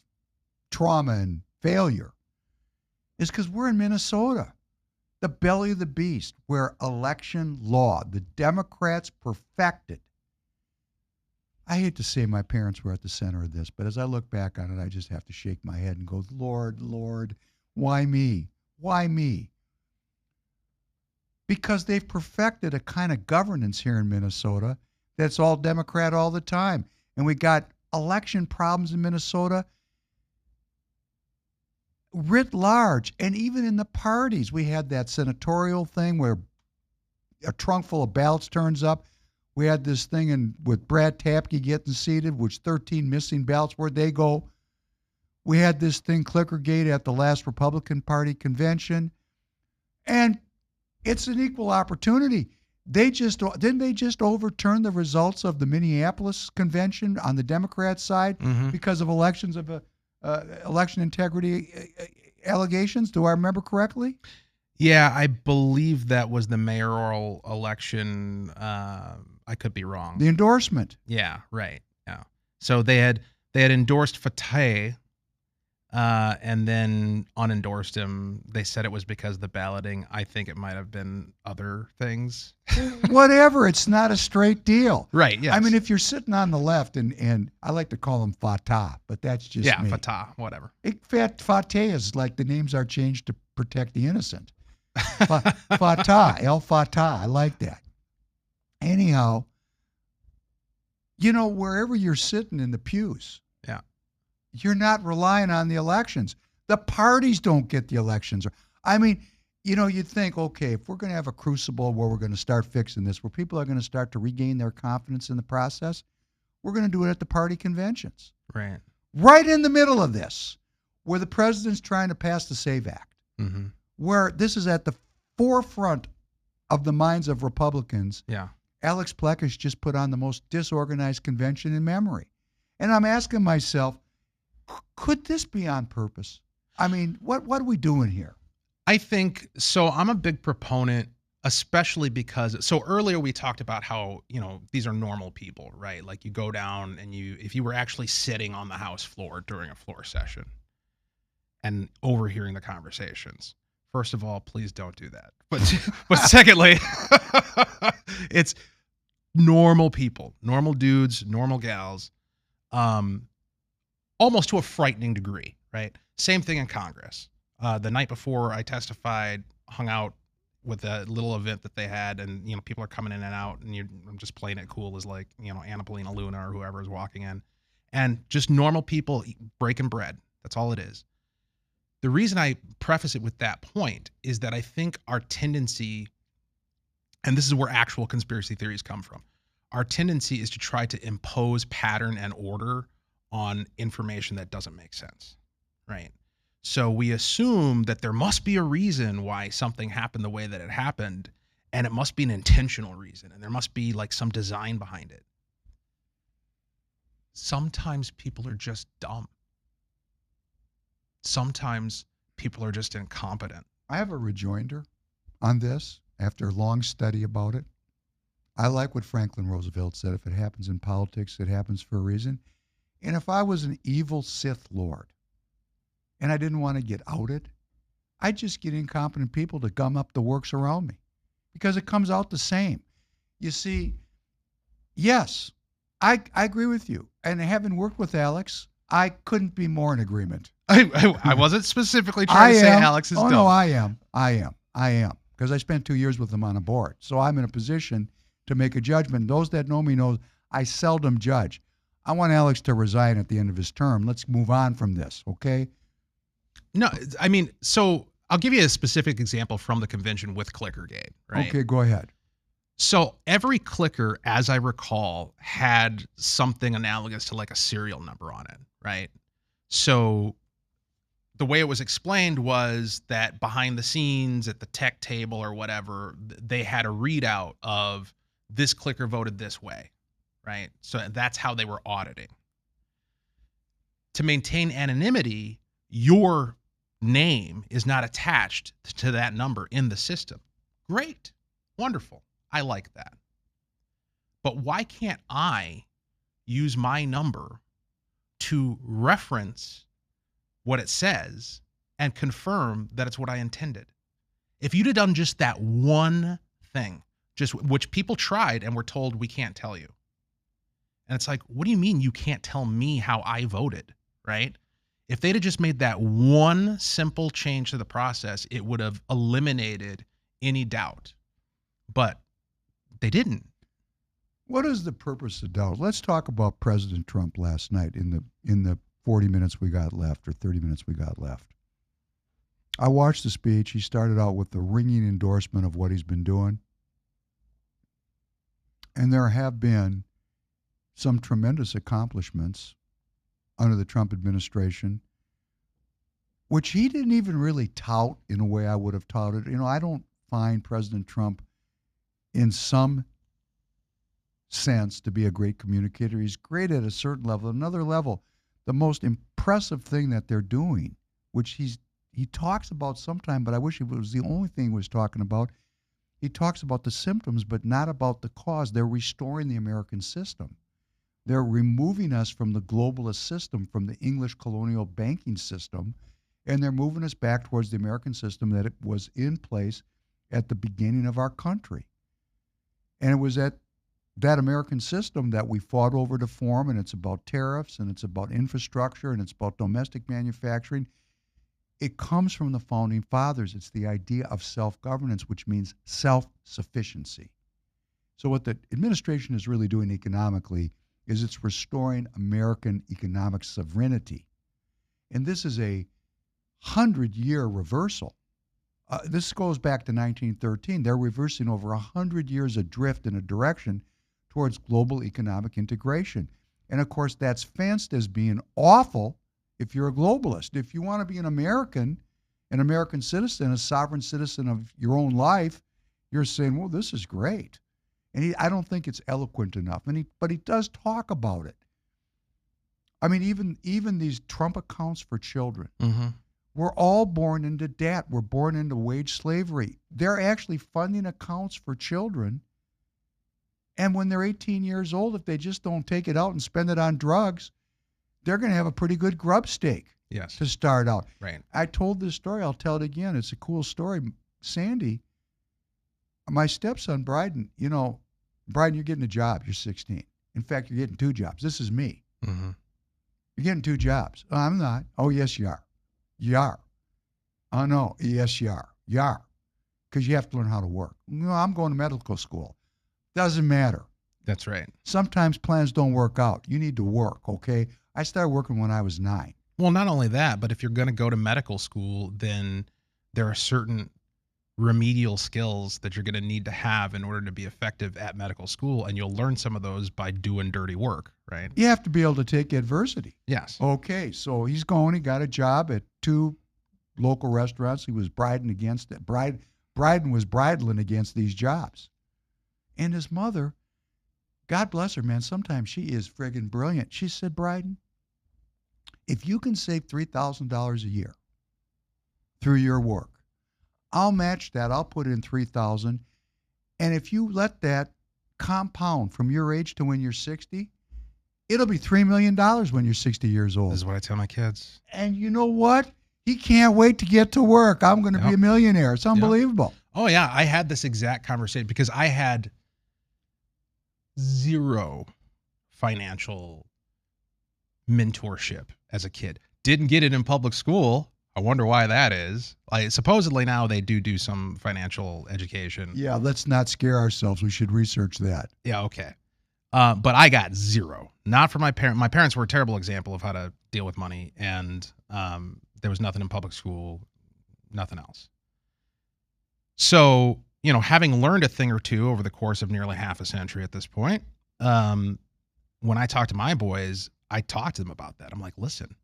trauma and failure is because we're in Minnesota, the belly of the beast, where election law, the Democrats perfected. I hate to say my parents were at the center of this, but as I look back on it, I just have to shake my head and go, Lord, why me? Why me? Because they've perfected a kind of governance here in Minnesota that's all Democrat all the time. And we got election problems in Minnesota writ large. And even in the parties, we had that senatorial thing where a trunk full of ballots turns up. We had this thing with Brad Tapke getting seated, which 13 missing ballots, where'd they go? We had this thing, Clickergate, at the last Republican Party convention. And it's an equal opportunity. Didn't they just overturn the results of the Minneapolis convention on the Democrat side because of election integrity allegations? Do I remember correctly? Yeah, I believe that was the mayoral election. I could be wrong. The endorsement. Yeah, right. Yeah. So they had endorsed Fateh, and then unendorsed him. They said it was because of the balloting. I think it might have been other things. Whatever. It's not a straight deal. Right. Yes. I mean, if you're sitting on the left, and I like to call him Fatah, but that's just me. Fatah, whatever. Fateh is like the names are changed to protect the innocent. Fatah, El Fatah. I like that. Anyhow, wherever you're sitting in the pews, you're not relying on the elections. The parties don't get the elections. I mean, you'd think, okay, if we're going to have a crucible where we're going to start fixing this, where people are going to start to regain their confidence in the process, we're going to do it at the party conventions. Right. Right in the middle of this, where the president's trying to pass the SAVE Act, where this is at the forefront of the minds of Republicans. Yeah. Alex Plekish just put on the most disorganized convention in memory. And I'm asking myself, could this be on purpose? I mean, what are we doing here? I think so. I'm a big proponent, especially because earlier we talked about how, these are normal people, right? Like you go down and if you were actually sitting on the House floor during a floor session and overhearing the conversations. First of all, please don't do that. But secondly, it's normal people, normal dudes, normal gals, almost to a frightening degree, right? Same thing in Congress. The night before I testified, hung out with a little event that they had, and people are coming in and out, and I'm just playing it cool as like Anna Paulina Luna or whoever is walking in, and just normal people breaking bread. That's all it is. The reason I preface it with that point is that I think our tendency, and this is where actual conspiracy theories come from, our tendency is to try to impose pattern and order on information that doesn't make sense, right? So we assume that there must be a reason why something happened the way that it happened, and it must be an intentional reason, and there must be like some design behind it. Sometimes people are just dumb. Sometimes people are just incompetent. I have a rejoinder on this after a long study about it. I like what Franklin Roosevelt said. If it happens in politics, it happens for a reason. And if I was an evil Sith Lord and I didn't want to get outed, I'd just get incompetent people to gum up the works around me because it comes out the same. You see, yes, I agree with you. And having worked with Alex, I couldn't be more in agreement. I wasn't specifically trying to say Alex is dumb. No, I am. Because I spent 2 years with him on a board. So I'm in a position to make a judgment. Those that know me know I seldom judge. I want Alex to resign at the end of his term. Let's move on from this, okay? No, I mean, so I'll give you a specific example from the convention with Clickergate, right? Okay, go ahead. So every clicker, as I recall, had something analogous to like a serial number on it, right? So the way it was explained was that behind the scenes at the tech table or whatever, they had a readout of this clicker voted this way, right? So that's how they were auditing. To maintain anonymity, your name is not attached to that number in the system. Great. Wonderful. I like that. But why can't I use my number to reference what it says and confirm that it's what I intended? If you'd have done just that one thing, just which people tried and were told we can't tell you. And it's like, what do you mean you can't tell me how I voted, right? If they'd have just made that one simple change to the process, it would have eliminated any doubt. But they didn't. What is the purpose of doubt? Let's talk about President Trump last night in the 40 minutes we got left or 30 minutes we got left. I watched the speech. He started out with the ringing endorsement of what he's been doing. And there have been some tremendous accomplishments under the Trump administration, which he didn't even really tout in a way I would have touted. I don't find President Trump in some sense to be a great communicator. He's great at a certain level. Another level, the most impressive thing that they're doing, which he talks about sometime, but I wish it was the only thing he was talking about. He talks about the symptoms, but not about the cause. They're restoring the American system. They're removing us from the globalist system, from the English colonial banking system, and they're moving us back towards the American system that it was in place at the beginning of our country. And it was at that American system that we fought over to form, and it's about tariffs, and it's about infrastructure, and it's about domestic manufacturing. It comes from the Founding Fathers. It's the idea of self-governance, which means self-sufficiency. So what the administration is really doing economically is it's restoring American economic sovereignty. And this is a 100-year reversal. This goes back to 1913. They're reversing over 100 years of drift in a direction towards global economic integration. And of course, that's fenced as being awful if you're a globalist. If you want to be an American citizen, a sovereign citizen of your own life, you're saying, well, this is great. And I don't think it's eloquent enough. But he does talk about it. I mean, even these Trump accounts for children. Mm-hmm. We're all born into debt. We're born into wage slavery. They're actually funding accounts for children. And when they're 18 years old, if they just don't take it out and spend it on drugs, they're going to have a pretty good grub stake to start out. Right. I told this story. I'll tell it again. It's a cool story. Sandy, my stepson, Bryden, Bryden, you're getting a job. You're 16. In fact, you're getting 2 jobs. This is me. Mm-hmm. You're getting 2 jobs. Oh, I'm not. Oh, yes, you are. You are. Oh, no. Yes, you are. You are. Because you have to learn how to work. No, I'm going to medical school. Doesn't matter. That's right. Sometimes plans don't work out. You need to work, okay? I started working when I was 9. Well, not only that, but if you're going to go to medical school, then there are certain remedial skills that you're going to need to have in order to be effective at medical school, and you'll learn some of those by doing dirty work, right? You have to be able to take adversity. Yes. Okay, so he got a job at 2 local restaurants. He was bridling against it. Bryden was bridling against these jobs. And his mother, God bless her, man, sometimes she is friggin' brilliant. She said, Bryden, if you can save $3,000 a year through your work, I'll match that. I'll put in $3,000. And if you let that compound from your age to when you're 60, it'll be $3 million when you're 60 years old. This is what I tell my kids. And you know what? He can't wait to get to work. I'm going to be a millionaire. It's unbelievable. Oh, yeah. I had this exact conversation because I had zero financial mentorship as a kid. Didn't get it in public school. I wonder why that is. Like, supposedly now they do some financial education. Yeah, let's not scare ourselves. We should research that. Yeah, okay. But I got zero. Not from my parents. My parents were a terrible example of how to deal with money, and there was nothing in public school, nothing else. So, having learned a thing or two over the course of nearly half a century at this point, when I talk to my boys, I talk to them about that. I'm like, listen,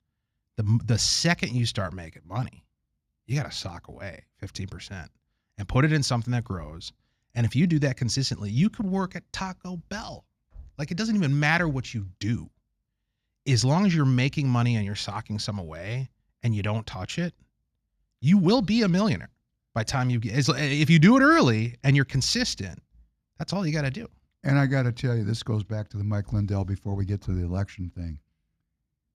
the second you start making money, you got to sock away 15% and put it in something that grows. And if you do that consistently, you could work at Taco Bell. Like, it doesn't even matter what you do. As long as you're making money and you're socking some away and you don't touch it, you will be a millionaire by the time you get, if you do it early and you're consistent, that's all you got to do. And I got to tell you, this goes back to the Mike Lindell before we get to the election thing.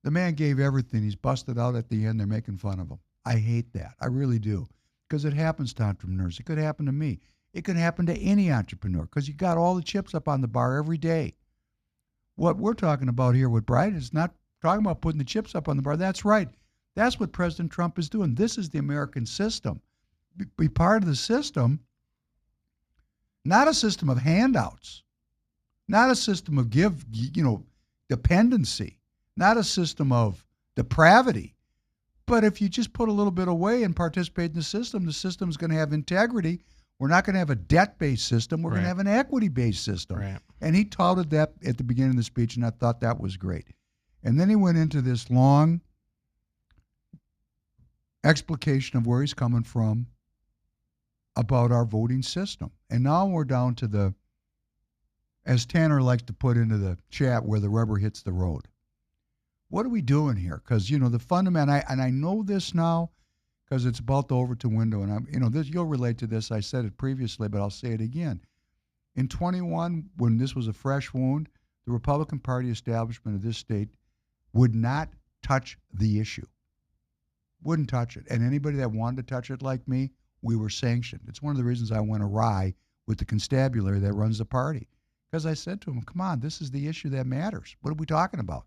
The man gave everything. He's busted out at the end. They're making fun of him. I hate that. I really do. Because it happens to entrepreneurs. It could happen to me. It could happen to any entrepreneur because you got all the chips up on the bar every day. What we're talking about here with Bright is not talking about putting the chips up on the bar. That's right. That's what President Trump is doing. This is the American system. Be part of the system, not a system of handouts, not a system of dependency, not a system of depravity. But if you just put a little bit away and participate in the system's going to have integrity. We're not going to have a debt-based system. We're going to have an equity-based system. Right. And he touted that at the beginning of the speech, and I thought that was great. And then he went into this long explication of where he's coming from about our voting system. And now we're down to the, as Tanner likes to put into the chat, where the rubber hits the road. What are we doing here? Because, the fundamental, and I know this now because it's about the Overton window, and this, you'll relate to this. I said it previously, but I'll say it again. In 21, when this was a fresh wound, the Republican Party establishment of this state would not touch the issue. Wouldn't touch it. And anybody that wanted to touch it like me, we were sanctioned. It's one of the reasons I went awry with the constabulary that runs the party. Because I said to him, come on, this is the issue that matters. What are we talking about?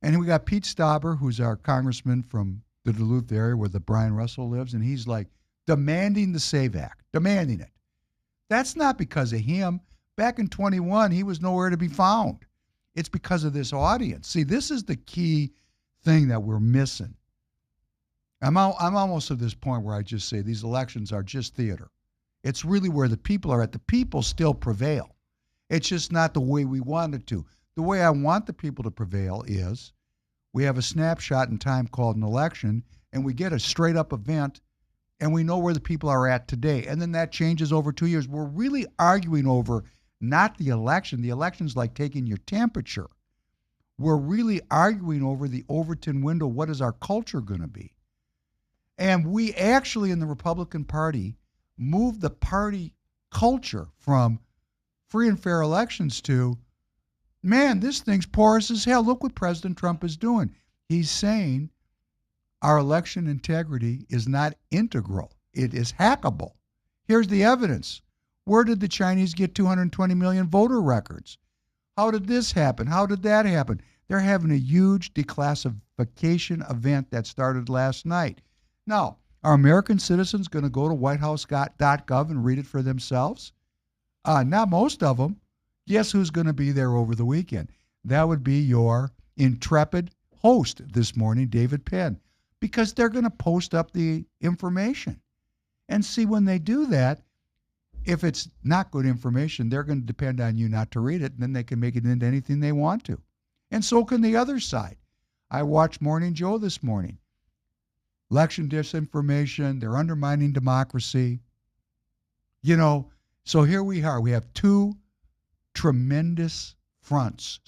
And we got Pete Stauber, who's our congressman from the Duluth area where the Brian Russell lives, and he's like demanding the SAVE Act, demanding it. That's not because of him. Back in 21, he was nowhere to be found. It's because of this audience. See, this is the key thing that we're missing. I'm almost at this point where I just say these elections are just theater. It's really where the people are at. The people still prevail. It's just not the way we want it to. The way I want the people to prevail is we have a snapshot in time called an election, and we get a straight-up event, and we know where the people are at today. And then that changes over 2 years. We're really arguing over not the election. The election's like taking your temperature. We're really arguing over the Overton window. What is our culture going to be? And we actually, in the Republican Party, moved the party culture from free and fair elections to, man, this thing's porous as hell. Look what President Trump is doing. He's saying our election integrity is not integral. It is hackable. Here's the evidence. Where did the Chinese get 220 million voter records? How did this happen? How did that happen? They're having a huge declassification event that started last night. Now, are American citizens going to go to whitehouse.gov and read it for themselves? Not most of them. Guess who's going to be there over the weekend? That would be your intrepid host this morning, David Penn, because they're going to post up the information. And see, when they do that, if it's not good information, they're going to depend on you not to read it, and then they can make it into anything they want to. And so can the other side. I watched Morning Joe this morning. Election disinformation, they're undermining democracy. So here we are. We have two tremendous fronts,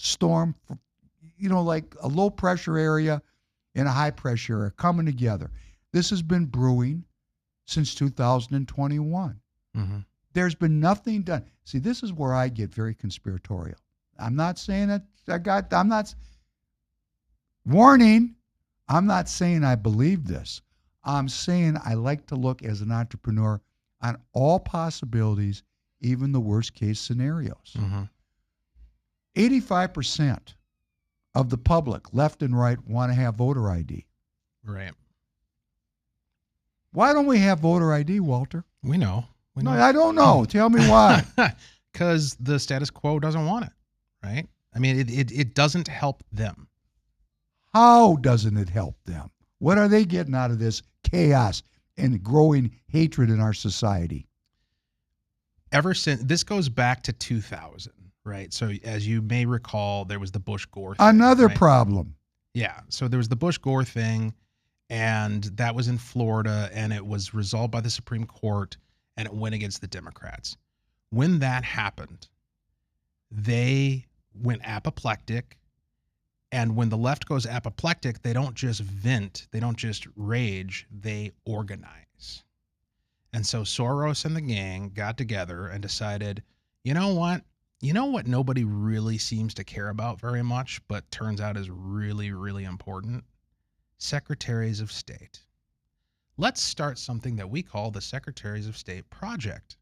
like a low pressure area and a high pressure area coming together. This has been brewing since 2021. Mm-hmm. There's been nothing done. See, this is where I get very conspiratorial. I'm not saying that warning, I'm not saying I believe this. I'm saying I like to look as an entrepreneur on all possibilities, even the worst case scenarios. Mm-hmm. 85% of the public, left and right, want to have voter ID. Right. Why don't we have voter ID, Walter? We know. No, I don't know. Tell me why. Because the status quo doesn't want it, right? I mean, it doesn't help them. How doesn't it help them? What are they getting out of this chaos and growing hatred in our society? Ever since, this goes back to 2000, right? So as you may recall, there was the Bush-Gore thing. Another right? problem. Yeah. So there was the Bush-Gore thing, and that was in Florida, and it was resolved by the Supreme Court, and it went against the Democrats. When that happened, they went apoplectic. And when the left goes apoplectic, they don't just vent, they don't just rage, they organize. And so Soros and the gang got together and decided, you know what? You know what nobody really seems to care about very much, but turns out is really, really important? Secretaries of State. Let's start something that we call the Secretaries of State Project.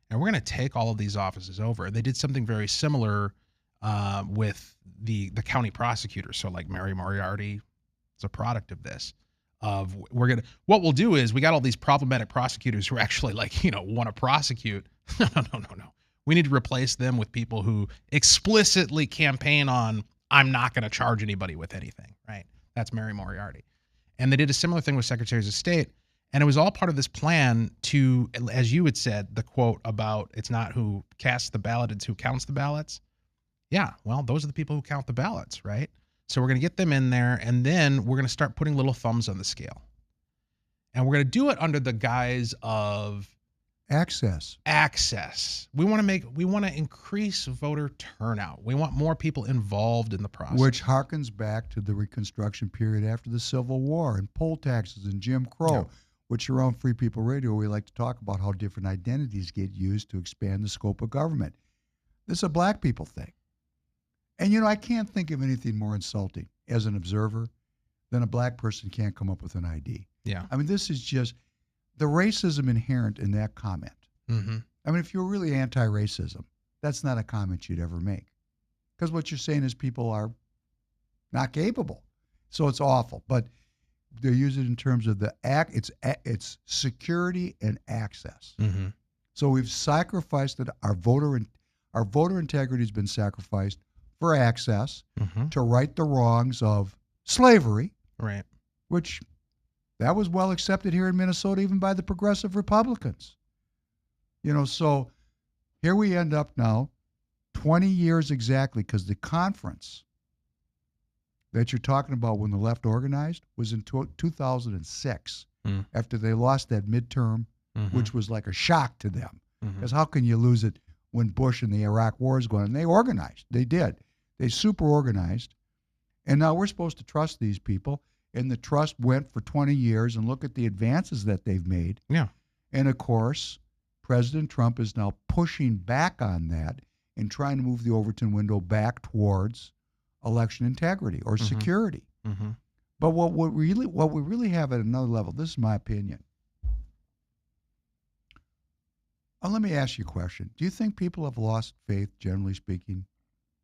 And we're going to take all of these offices over. They did something very similar with the county prosecutors. So like Mary Moriarty is a product of this. What we'll do is we got all these problematic prosecutors who are actually want to prosecute. No. We need to replace them with people who explicitly campaign on, I'm not going to charge anybody with anything, right? That's Mary Moriarty. And they did a similar thing with Secretaries of State. And it was all part of this plan to, as you had said, the quote about it's not who casts the ballot, it's who counts the ballots. Yeah, well, those are the people who count the ballots, right? So we're going to get them in there, and then we're going to start putting little thumbs on the scale. And we're going to do it under the guise of access. We want to increase voter turnout. We want more people involved in the process. Which harkens back to the Reconstruction period after the Civil War and poll taxes and Jim Crow, yeah. Which around Free People Radio, we like to talk about how different identities get used to expand the scope of government. This is a black people thing. And, I can't think of anything more insulting as an observer than a black person can't come up with an ID. Yeah. I mean, this is just the racism inherent in that comment. Mm-hmm. I mean, if you're really anti-racism, that's not a comment you'd ever make. Because what you're saying is people are not capable. So it's awful. But they use it in terms of it's security and access. Mm-hmm. So we've sacrificed it. Our voter integrity has been sacrificed for access to right the wrongs of slavery, right? Which that was well accepted here in Minnesota, even by the progressive Republicans. So here we end up now, 20 years exactly, because the conference that you're talking about when the left organized was in 2006, after they lost that midterm, which was like a shock to them. Because how can you lose it when Bush and the Iraq War is going? And they organized. They did. They super organized. And now we're supposed to trust these people. And the trust went for 20 years. And look at the advances that they've made. Yeah. And, of course, President Trump is now pushing back on that and trying to move the Overton window back towards election integrity or security. Mm-hmm. But what we really have at another level, this is my opinion. Let me ask you a question. Do you think people have lost faith, generally speaking,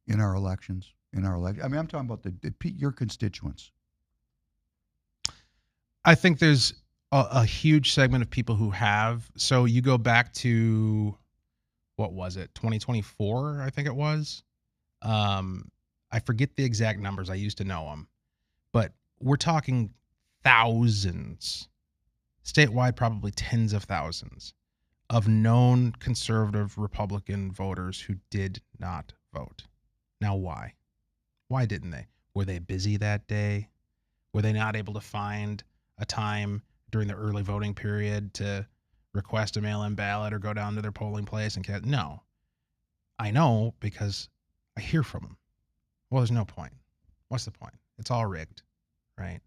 in our elections? in our election? I mean, I'm talking about your constituents. I think there's a huge segment of people who have. So you go back to, what was it, 2024, I think it was. I forget the exact numbers. I used to know them. But we're talking thousands, statewide probably tens of thousands, of known conservative Republican voters who did not vote. Now, why? Why didn't they? Were they busy that day? Were they not able to find a time during the early voting period to request a mail-in ballot or go down to their polling place and cast? No. I know because I hear from them. Well, there's no point. What's the point? It's all rigged, right?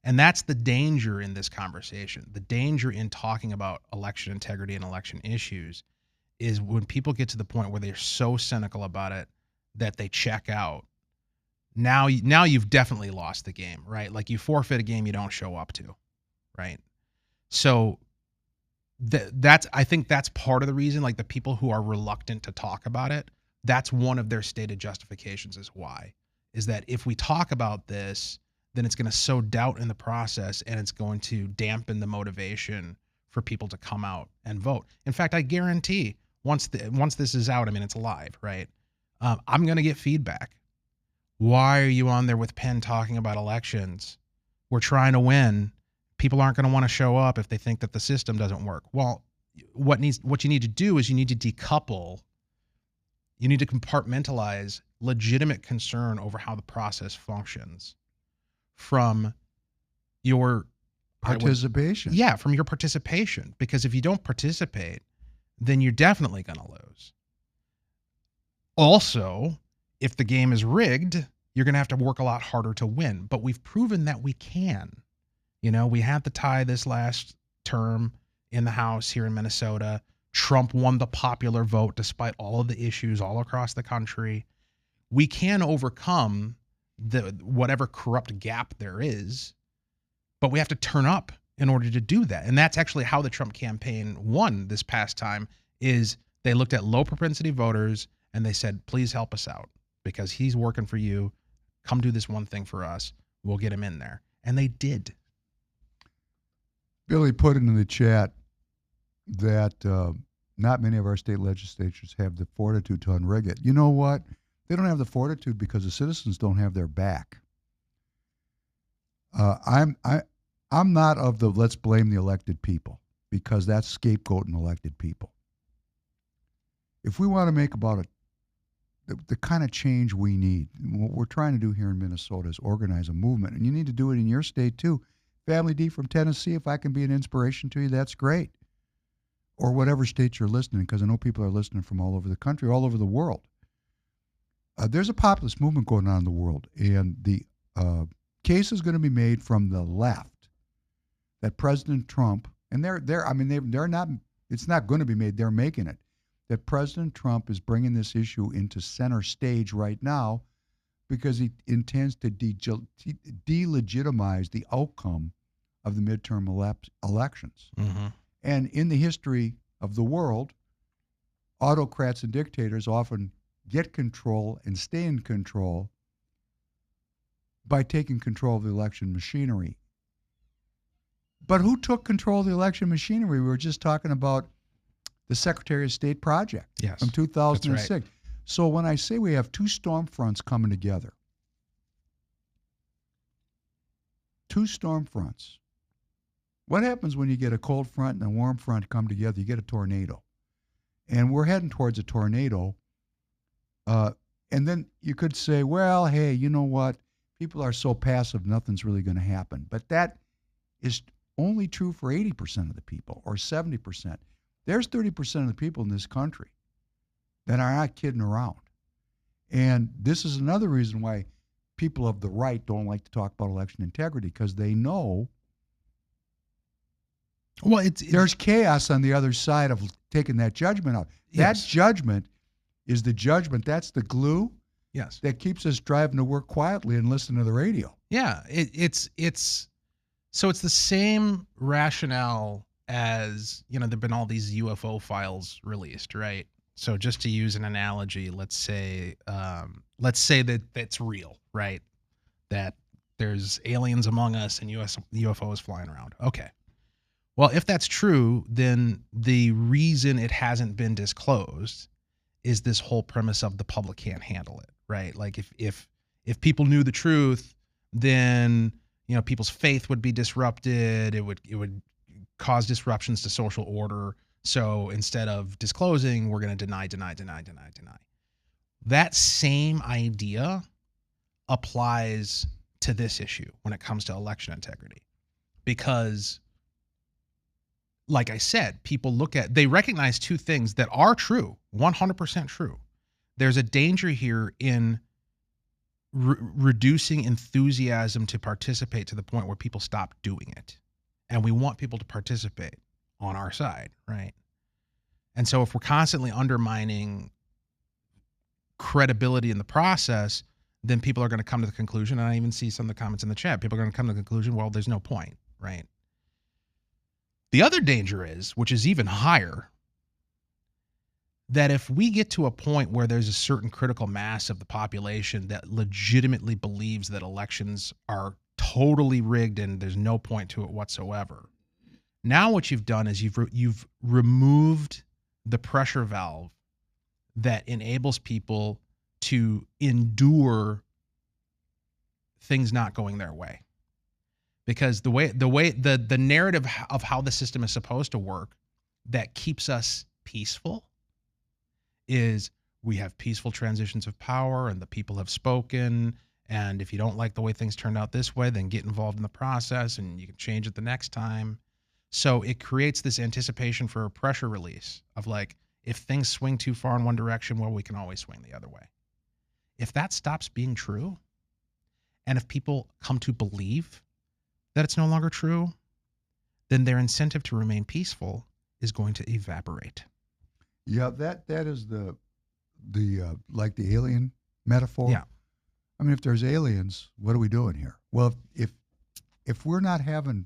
And that's the danger in this conversation. The danger in talking about election integrity and election issues is when people get to the point where they're so cynical about it that they check out. Now you've definitely lost the game, right? Like you forfeit a game you don't show up to, right? So I think that's part of the reason, like the people who are reluctant to talk about it, that's one of their stated justifications is why, is that if we talk about this, then it's going to sow doubt in the process and it's going to dampen the motivation for people to come out and vote. In fact, I guarantee once this is out, I mean, it's live, right? I'm going to get feedback. Why are you on there with Penn talking about elections? We're trying to win. People aren't going to want to show up if they think that the system doesn't work. Well, what you need to do is you need to decouple. You need to compartmentalize legitimate concern over how the process functions from your participation. From your participation. Because if you don't participate, then you're definitely going to lose. Also, if the game is rigged, you're going to have to work a lot harder to win. But we've proven that we can. You know, we had the tie this last term in the House here in Minnesota. Trump won the popular vote despite all of the issues all across the country. We can overcome whatever corrupt gap there is, but we have to turn up in order to do that. And that's actually how the Trump campaign won this past time, is they looked at low propensity voters and they said, please help us out because he's working for you. Come do this one thing for us. We'll get him in there. And they did. Billy put in the chat that not many of our state legislatures have the fortitude to unrig it. You know what? They don't have the fortitude because the citizens don't have their back. I'm not of the let's blame the elected people, because that's scapegoating elected people. If we want to make about the kind of change we need, what we're trying to do here in Minnesota is organize a movement, and you need to do it in your state too. Family D from Tennessee, if I can be an inspiration to you, that's great. Or whatever state you're listening, because I know people are listening from all over the country, all over the world. There's a populist movement going on in the world, and the case is going to be made from the left that President Trump, and they're not, it's not going to be made, they're making it, that President Trump is bringing this issue into center stage right now because he intends to delegitimize the outcome of the midterm elections. Mm-hmm. And in the history of the world, autocrats and dictators often get control and stay in control by taking control of the election machinery. But who took control of the election machinery? We were just talking about the Secretary of State project from 2006. That's right. So when I say we have two storm fronts coming together, what happens when you get a cold front and a warm front come together? You get a tornado. And we're heading towards a tornado. And then you could say, well, hey, you know what? People are so passive, nothing's really going to happen. But that is only true for 80% of the people or 70%. There's 30% of the people in this country that are not kidding around. And this is another reason why people of the right don't like to talk about election integrity, because they know there's chaos on the other side of taking that judgment out. Yes. That judgment is the judgment. That's the glue. Yes. That keeps us driving to work quietly and listening to the radio. Yeah. It's the same rationale as, there've been all these UFO files released, right? So just to use an analogy, let's say let's say that that's real, right? That there's aliens among us and UFOs flying around. Okay. Well, if that's true, then the reason it hasn't been disclosed is this whole premise of the public can't handle it, right? Like if people knew the truth, then people's faith would be disrupted. It would cause disruptions to social order. So instead of disclosing, we're going to deny. That same idea applies to this issue when it comes to election integrity, because like I said, people they recognize two things that are true, 100% true. There's a danger here in reducing enthusiasm to participate to the point where people stop doing it. And we want people to participate on our side, right? And so if we're constantly undermining credibility in the process, then people are going to come to the conclusion, and I even see some of the comments in the chat, people are going to come to the conclusion, well, there's no point, right? The other danger is, which is even higher, that if we get to a point where there's a certain critical mass of the population that legitimately believes that elections are totally rigged and there's no point to it whatsoever, now what you've done is you've removed the pressure valve that enables people to endure things not going their way. Because the narrative of how the system is supposed to work that keeps us peaceful is we have peaceful transitions of power and the people have spoken. And if you don't like the way things turned out this way, then get involved in the process and you can change it the next time. So it creates this anticipation for a pressure release of like, if things swing too far in one direction, well, we can always swing the other way. If that stops being true, and if people come to believe that it's no longer true, then their incentive to remain peaceful is going to evaporate. Yeah, that is the like the alien metaphor. Yeah. I mean, if there's aliens, what are we doing here? Well, if we're not having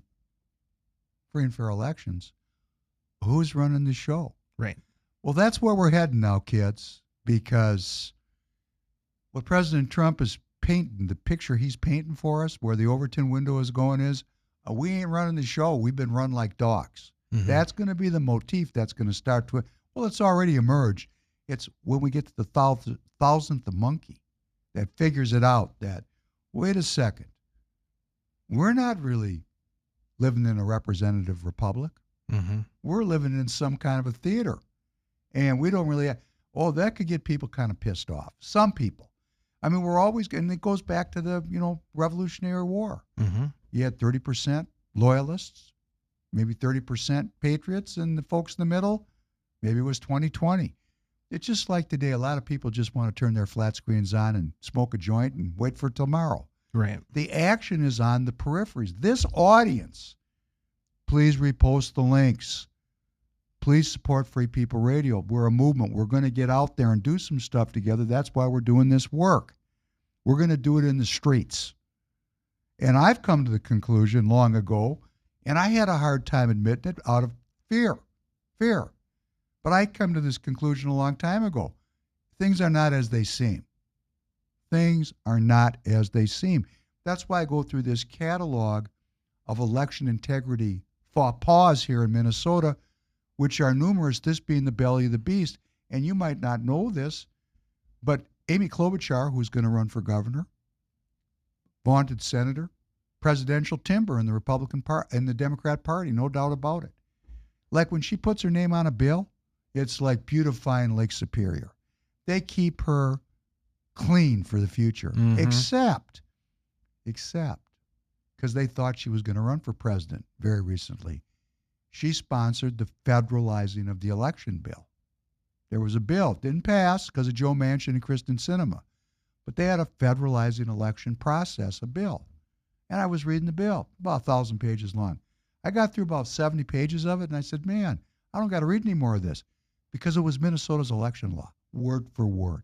free and fair elections, who's running the show? Right. Well, that's where we're heading now, kids, because what President Trump is painting, the picture he's painting for us, where the Overton window is going is, we ain't running the show. We've been run like dogs. Mm-hmm. That's going to be the motif that's going to start to, well, it's already emerged. It's when we get to the thousandth monkey that figures it out that, wait a second, we're not really living in a representative republic. Mm-hmm. We're living in some kind of a theater. And we don't really, that could get people kind of pissed off. Some people. I mean, we're always, and it goes back to the, Revolutionary War. Mm-hmm. You had 30% loyalists, maybe 30% patriots, and the folks in the middle, maybe it was 20-20. It's just like today, a lot of people just want to turn their flat screens on and smoke a joint and wait for tomorrow. Right. The action is on the peripheries. This audience, please repost the links. Please support Free People Radio. We're a movement. We're going to get out there and do some stuff together. That's why we're doing this work. We're going to do it in the streets. And I've come to the conclusion long ago, and I had a hard time admitting it out of fear. But I come to this conclusion a long time ago. Things are not as they seem. Things are not as they seem. That's why I go through this catalog of election integrity faux pas here in Minnesota, which are numerous, this being the belly of the beast. And you might not know this, but Amy Klobuchar, who's going to run for governor, vaunted senator, presidential timber in the in the Democrat Party, no doubt about it. Like when she puts her name on a bill, it's like beautifying Lake Superior. They keep her clean for the future, except because they thought she was going to run for president very recently. She sponsored the federalizing of the election bill. There was a bill, it didn't pass because of Joe Manchin and Kristen Sinema, but they had a federalizing election process, a bill. And I was reading the bill, about 1,000 pages long. I got through about 70 pages of it, and I said, man, I don't got to read any more of this, because it was Minnesota's election law, word for word.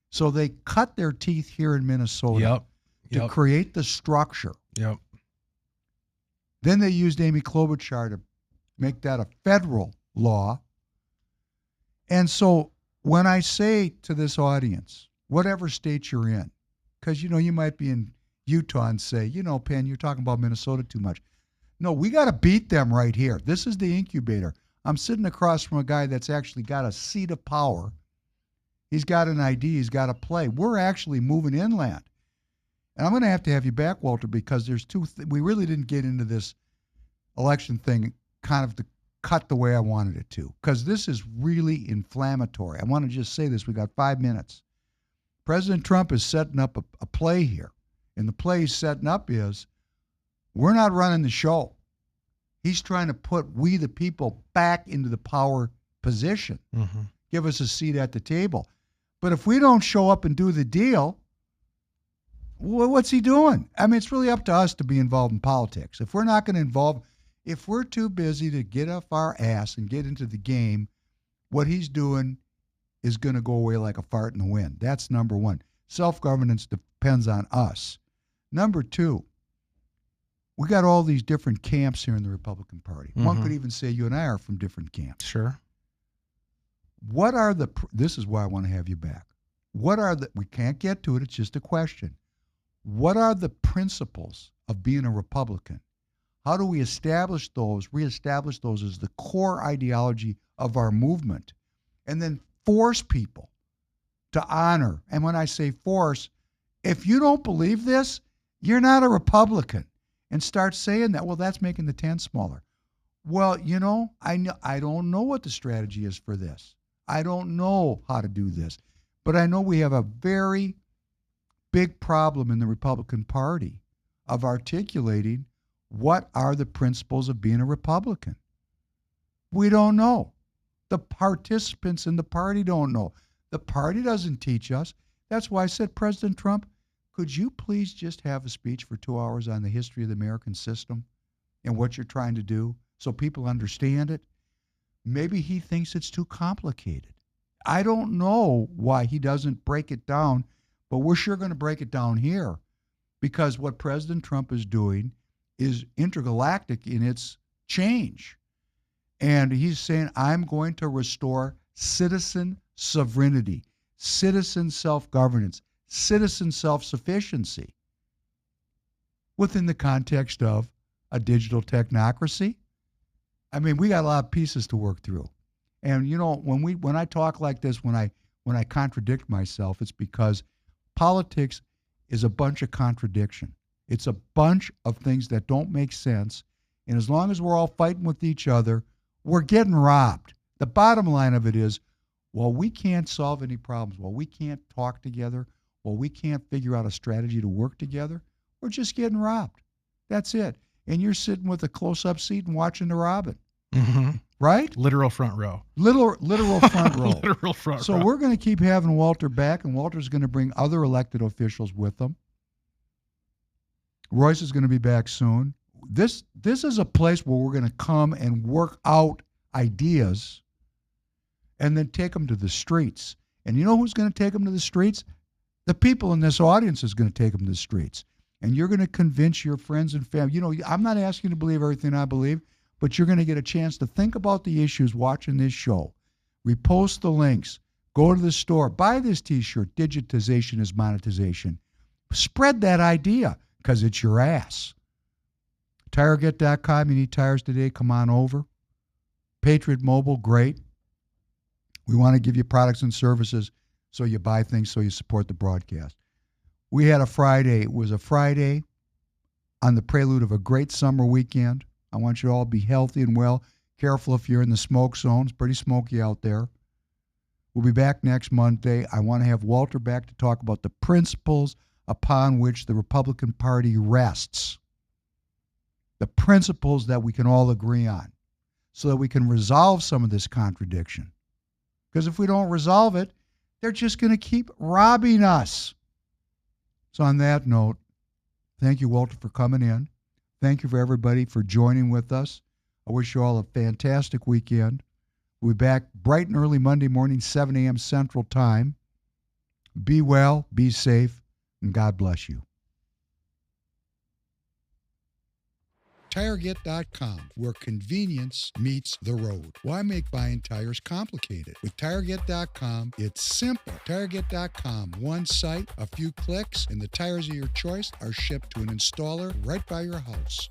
So they cut their teeth here in Minnesota to create the structure. Yep. Then they used Amy Klobuchar to make that a federal law. And so when I say to this audience, whatever state you're in. Because, you might be in Utah and say, Penn, you're talking about Minnesota too much. No, we got to beat them right here. This is the incubator. I'm sitting across from a guy that's actually got a seat of power. He's got an idea. He's got a play. We're actually moving inland. And I'm going to have you back, Walter, because there's we really didn't get into this election thing kind of to cut the way I wanted it to, because this is really inflammatory. I want to just say this. We got 5 minutes. President Trump is setting up a play here. And the play he's setting up is, we're not running the show. He's trying to put we the people back into the power position. Mm-hmm. Give us a seat at the table. But if we don't show up and do the deal, what's he doing? I mean, it's really up to us to be involved in politics. If we're not going to if we're too busy to get off our ass and get into the game, what he's doing is going to go away like a fart in the wind. That's number one. Self-governance depends on us. Number two, we got all these different camps here in the Republican Party. Mm-hmm. One could even say you and I are from different camps. Sure. This is why I want to have you back. We can't get to it, it's just a question. What are the principles of being a Republican? How do we reestablish those as the core ideology of our movement, and then force people to honor? And when I say force, if you don't believe this, you're not a Republican. And start saying that, well, that's making the tent smaller. Well, I don't know what the strategy is for this. I don't know how to do this. But I know we have a very big problem in the Republican Party of articulating what are the principles of being a Republican. We don't know. The participants in the party don't know. The party doesn't teach us. That's why I said, President Trump, could you please just have a speech for 2 hours on the history of the American system and what you're trying to do so people understand it? Maybe he thinks it's too complicated. I don't know why he doesn't break it down, but we're sure going to break it down here, because what President Trump is doing is intergalactic in its change. And he's saying, I'm going to restore citizen sovereignty, citizen self-governance, citizen self-sufficiency within the context of a digital technocracy. I mean, we got a lot of pieces to work through. And when I talk like this, when I contradict myself, it's because politics is a bunch of contradiction. It's a bunch of things that don't make sense. And as long as we're all fighting with each other, we're getting robbed. The bottom line of it is, while we can't solve any problems, while we can't talk together, while we can't figure out a strategy to work together, we're just getting robbed. That's it. And you're sitting with a close-up seat and watching the robbing. Mm-hmm. Right? Literal front row. Literal front row. Literal front row. So we're going to keep having Walter back, and Walter's going to bring other elected officials with him. Royce is going to be back soon. This is a place where we're going to come and work out ideas and then take them to the streets. And you know who's going to take them to the streets? The people in this audience is going to take them to the streets. And you're going to convince your friends and family. I'm not asking you to believe everything I believe, but you're going to get a chance to think about the issues watching this show. Repost the links. Go to the store. Buy this T-shirt. Digitization is monetization. Spread that idea, because it's your ass. TireGet.com. You need tires today? Come on over. Patriot Mobile, great. We want to give you products and services so you buy things, so you support the broadcast. We had a Friday. It was a Friday on the prelude of a great summer weekend. I want you to all to be healthy and well. Careful if you're in the smoke zone. It's pretty smoky out there. We'll be back next Monday. I want to have Walter back to talk about the principles upon which the Republican Party rests. The principles that we can all agree on so that we can resolve some of this contradiction. Because if we don't resolve it, they're just going to keep robbing us. So on that note, thank you, Walter, for coming in. Thank you for everybody for joining with us. I wish you all a fantastic weekend. We'll be back bright and early Monday morning, 7 a.m. Central Time. Be well, be safe, and God bless you. TireGet.com, where convenience meets the road. Why make buying tires complicated? With TireGet.com, it's simple. TireGet.com, one site, a few clicks, and the tires of your choice are shipped to an installer right by your house.